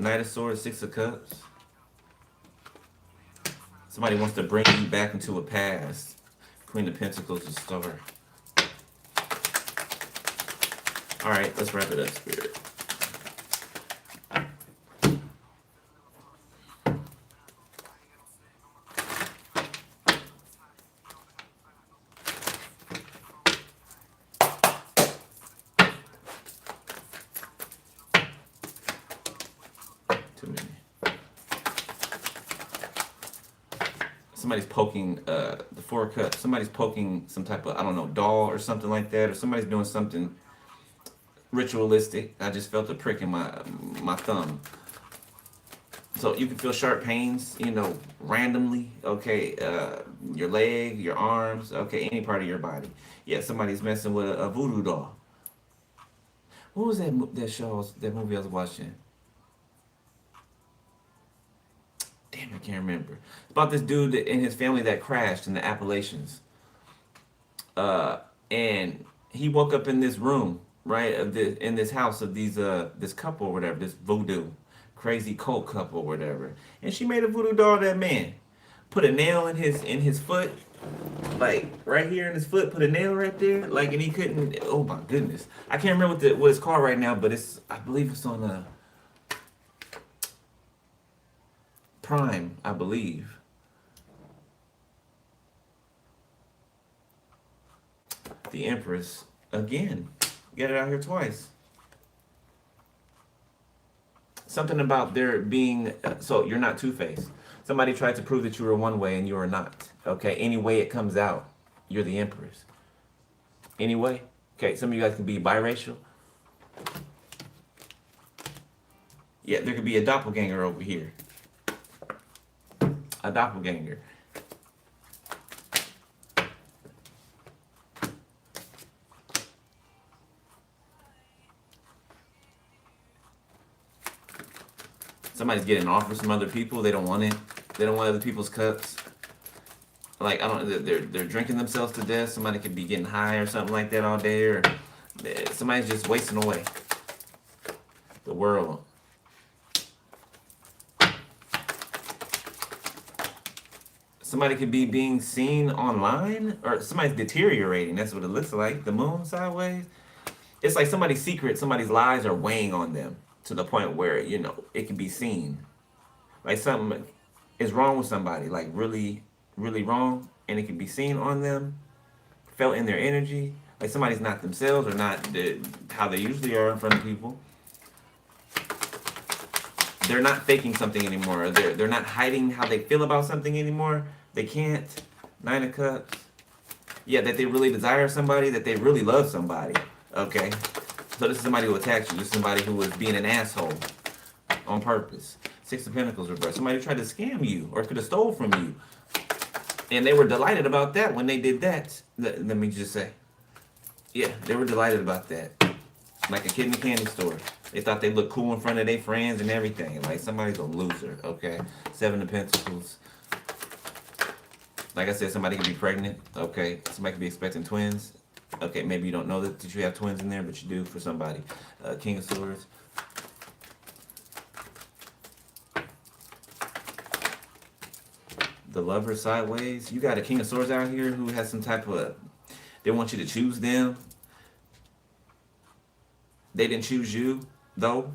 Knight of Swords, Six of Cups. Somebody wants to bring you back into a past. Queen of Pentacles, the Star. All right, let's wrap it up, Spirit. Too many. Somebody's poking the Four of Cups. Somebody's poking some type of, I don't know, doll or something like that, or somebody's doing something ritualistic. I just felt a prick in my thumb. So you can feel sharp pains, you know, randomly. Okay, your leg, your arms, okay, any part of your body. Yeah, somebody's messing with a voodoo doll. What was that movie I was watching? Damn, I can't remember. It's about this dude and his family that crashed in the Appalachians. And he woke up in this room, right, in this house of this couple or whatever, this voodoo crazy cult couple or whatever. And she made a voodoo doll of that man. Put a nail in his foot, like right here in his foot. Put a nail right there, like, and he couldn't. Oh my goodness, I can't remember what it's called right now, but I believe it's on Prime, I believe. The Empress again. Get it out here twice. Something about there being, so you're not two-faced. Somebody tried to prove that you were one way and you are not. Okay, any way it comes out, you're the Empress. Anyway, okay, some of you guys can be biracial. Yeah, there could be a doppelganger over here. A doppelganger. Somebody's getting offers from other people. They don't want it. They don't want other people's cups. Like, I don't. They're drinking themselves to death. Somebody could be getting high or something like that all day, or somebody's just wasting away. The world. Somebody could be being seen online, or somebody's deteriorating. That's what it looks like. The moon sideways. It's like somebody's secret, somebody's lies are weighing on them to the point where, you know, it can be seen. Like something is wrong with somebody, like really, really wrong, and it can be seen on them, felt in their energy. Like somebody's not themselves or not how they usually are in front of people. They're not faking something anymore. They're not hiding how they feel about something anymore. They can't. Nine of Cups. Yeah, that they really desire somebody, that they really love somebody. Okay. So this is somebody who attacked you. This is somebody who was being an asshole on purpose. Six of Pentacles reversed. Somebody who tried to scam you or could have stole from you. And they were delighted about that when they did that. Let me just say. Yeah, they were delighted about that. Like a kid in a candy store. They thought they looked cool in front of their friends and everything. Like somebody's a loser, okay? Seven of Pentacles. Like I said, somebody could be pregnant, okay? Somebody could be expecting twins. Okay, maybe you don't know that you have twins in there, but you do for somebody. King of Swords. The Lover sideways. You got a King of Swords out here who has some type of... They want you to choose them. They didn't choose you, though.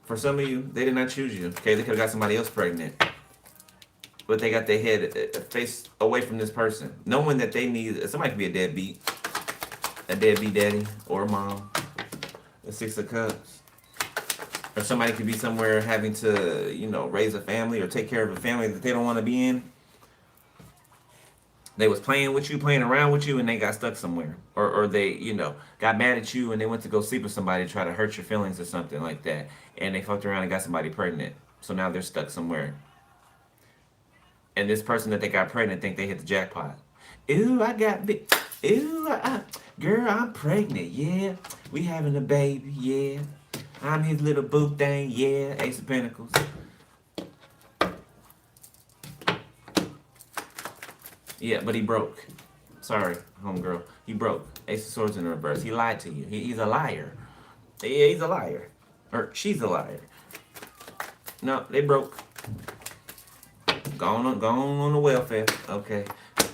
For some of you, they did not choose you. Okay, they could have got somebody else pregnant. But they got their head face away from this person. Knowing that they need... Somebody could be a deadbeat. A deadbeat daddy or mom. The Six of Cups. Or somebody could be somewhere having to, you know, raise a family or take care of a family that they don't want to be in. They was playing with you, playing around with you, and they got stuck somewhere. Or they, you know, got mad at you and they went to go sleep with somebody to try to hurt your feelings or something like that. And they fucked around and got somebody pregnant. So now they're stuck somewhere. And this person that they got pregnant think they hit the jackpot. Ooh, I got big. Ooh, girl, I'm pregnant. Yeah, we having a baby. Yeah, I'm his little boo thing. Yeah, Ace of Pentacles. Yeah, but he broke. Sorry, homegirl. He broke. Ace of Swords in reverse. He lied to you. He's a liar. Yeah, he's a liar. Or she's a liar. No, they broke. Gone on the welfare. Okay.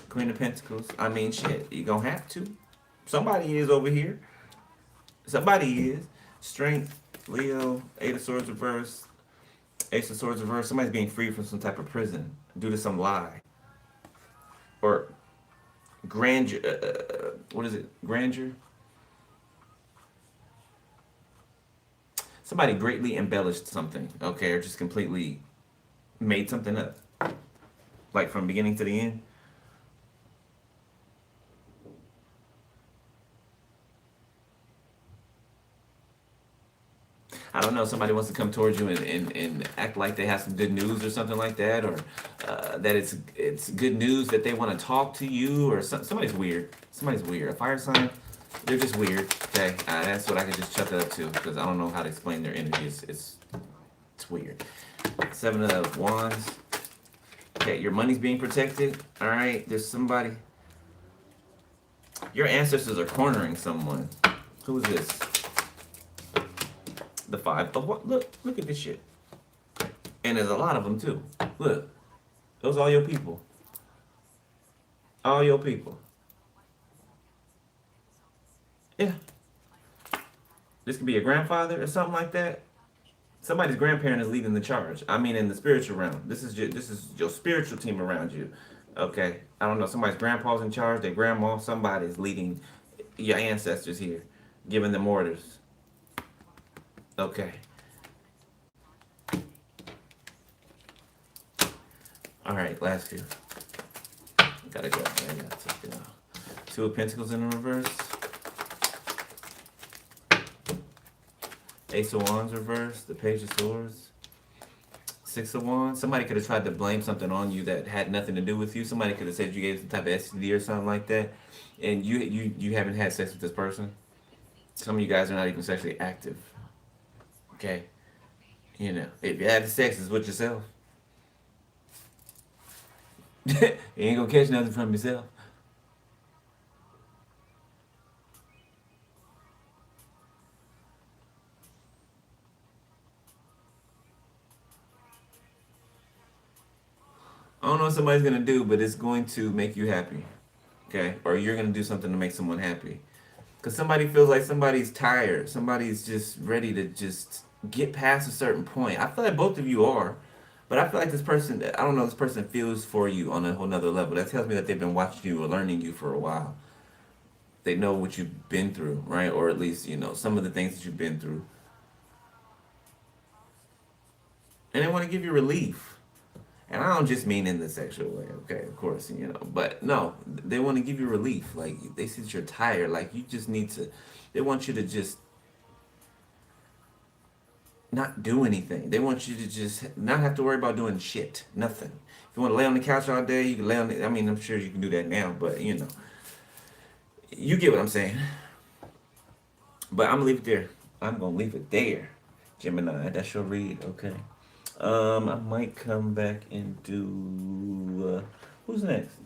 Queen of Pentacles. I mean, shit. You gonna have to. Somebody is over here. Somebody is. Strength. Leo. Eight of Swords reverse. Ace of Swords reverse. Somebody's being freed from some type of prison due to some lie or grandeur. What is it? Grandeur. Somebody greatly embellished something. Okay, or just completely made something up, like from beginning to the end. I don't know, somebody wants to come towards you and act like they have some good news or something like that, or that it's good news that they want to talk to you, or somebody's weird. Somebody's weird. A fire sign, they're just weird. Okay, that's what I could just chuck it up to because I don't know how to explain their energy. It's weird. Seven of Wands. Okay, your money's being protected. All right, there's somebody. Your ancestors are cornering someone. Who is this? The five of what? Look at this shit. And there's a lot of them too. Look, those are all your people. All your people. Yeah. This could be your grandfather or something like that. Somebody's grandparent is leading the charge. I mean, in the spiritual realm. This is your spiritual team around you. Okay. I don't know. Somebody's grandpa's in charge. Their grandma. Somebody's leading your ancestors here, giving them orders. Okay. All right, last few. Gotta go. I gotta take it out. Two of Pentacles in the reverse. Ace of Wands reverse. The Page of Swords. Six of Wands. Somebody could have tried to blame something on you that had nothing to do with you. Somebody could have said you gave some type of STD or something like that, and you haven't had sex with this person. Some of you guys are not even sexually active. Okay, you know, if you have sex, it's with yourself. You ain't gonna catch nothing from yourself. I don't know what somebody's gonna do, but it's going to make you happy. Okay, or you're gonna do something to make someone happy. Because somebody feels like somebody's tired. Somebody's just ready to just get past a certain point. I feel like both of you are. But I feel like this person, I don't know, this person feels for you on a whole nother level. That tells me that they've been watching you or learning you for a while. They know what you've been through, right? Or at least, some of the things that you've been through. And they want to give you relief. And I don't just mean in the sexual way, okay, of course, but no, they want to give you relief. Like, they see that you're tired, like, you just need to, they want you to just not do anything. They want you to just not have to worry about doing shit, nothing. If you want to lay on the couch all day, you can lay on the, I mean, I'm sure you can do that now, but, you get what I'm saying. But I'm going to leave it there. I'm going to leave it there, Gemini. That's your read, okay? I might come back and do, who's next?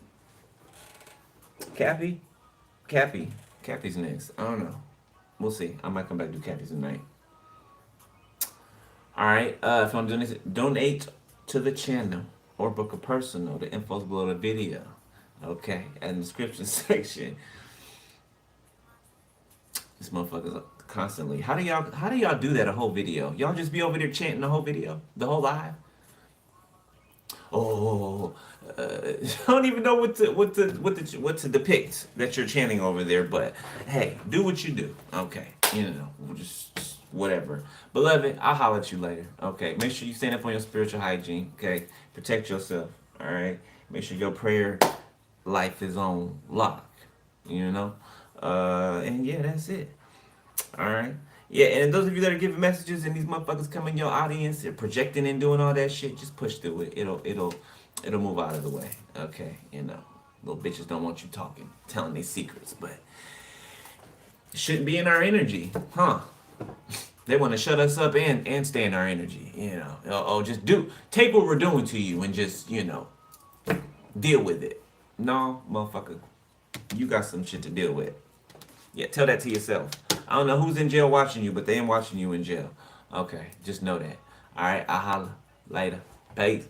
Cappy? Cappy's next. I don't know. We'll see. I might come back and do Cappy's tonight. Alright, if you want to donate to the channel or book a personal, the info's below the video. Okay, and the description section. This motherfucker's constantly. How do y'all do that a whole video? Y'all just be over there chanting the whole video? The whole live? Oh, I don't even know what to depict that you're chanting over there, but hey, do what you do. Okay, just whatever. Beloved, I'll holler at you later. Okay, make sure you stand up on your spiritual hygiene. Okay, protect yourself. All right, make sure your prayer life is on lock. And yeah, that's it. All right. Yeah, and those of you that are giving messages and these motherfuckers come in your audience, they're projecting and doing all that shit, just push through it. It'll move out of the way. Okay, little bitches don't want you talking, telling their secrets, but it shouldn't be in our energy, huh? They want to shut us up and stay in our energy, just take what we're doing to you and just, deal with it. No, motherfucker, you got some shit to deal with. Yeah, tell that to yourself. I don't know who's in jail watching you, but they ain't watching you in jail. Okay, just know that. All right, I'll holla. Later. Peace.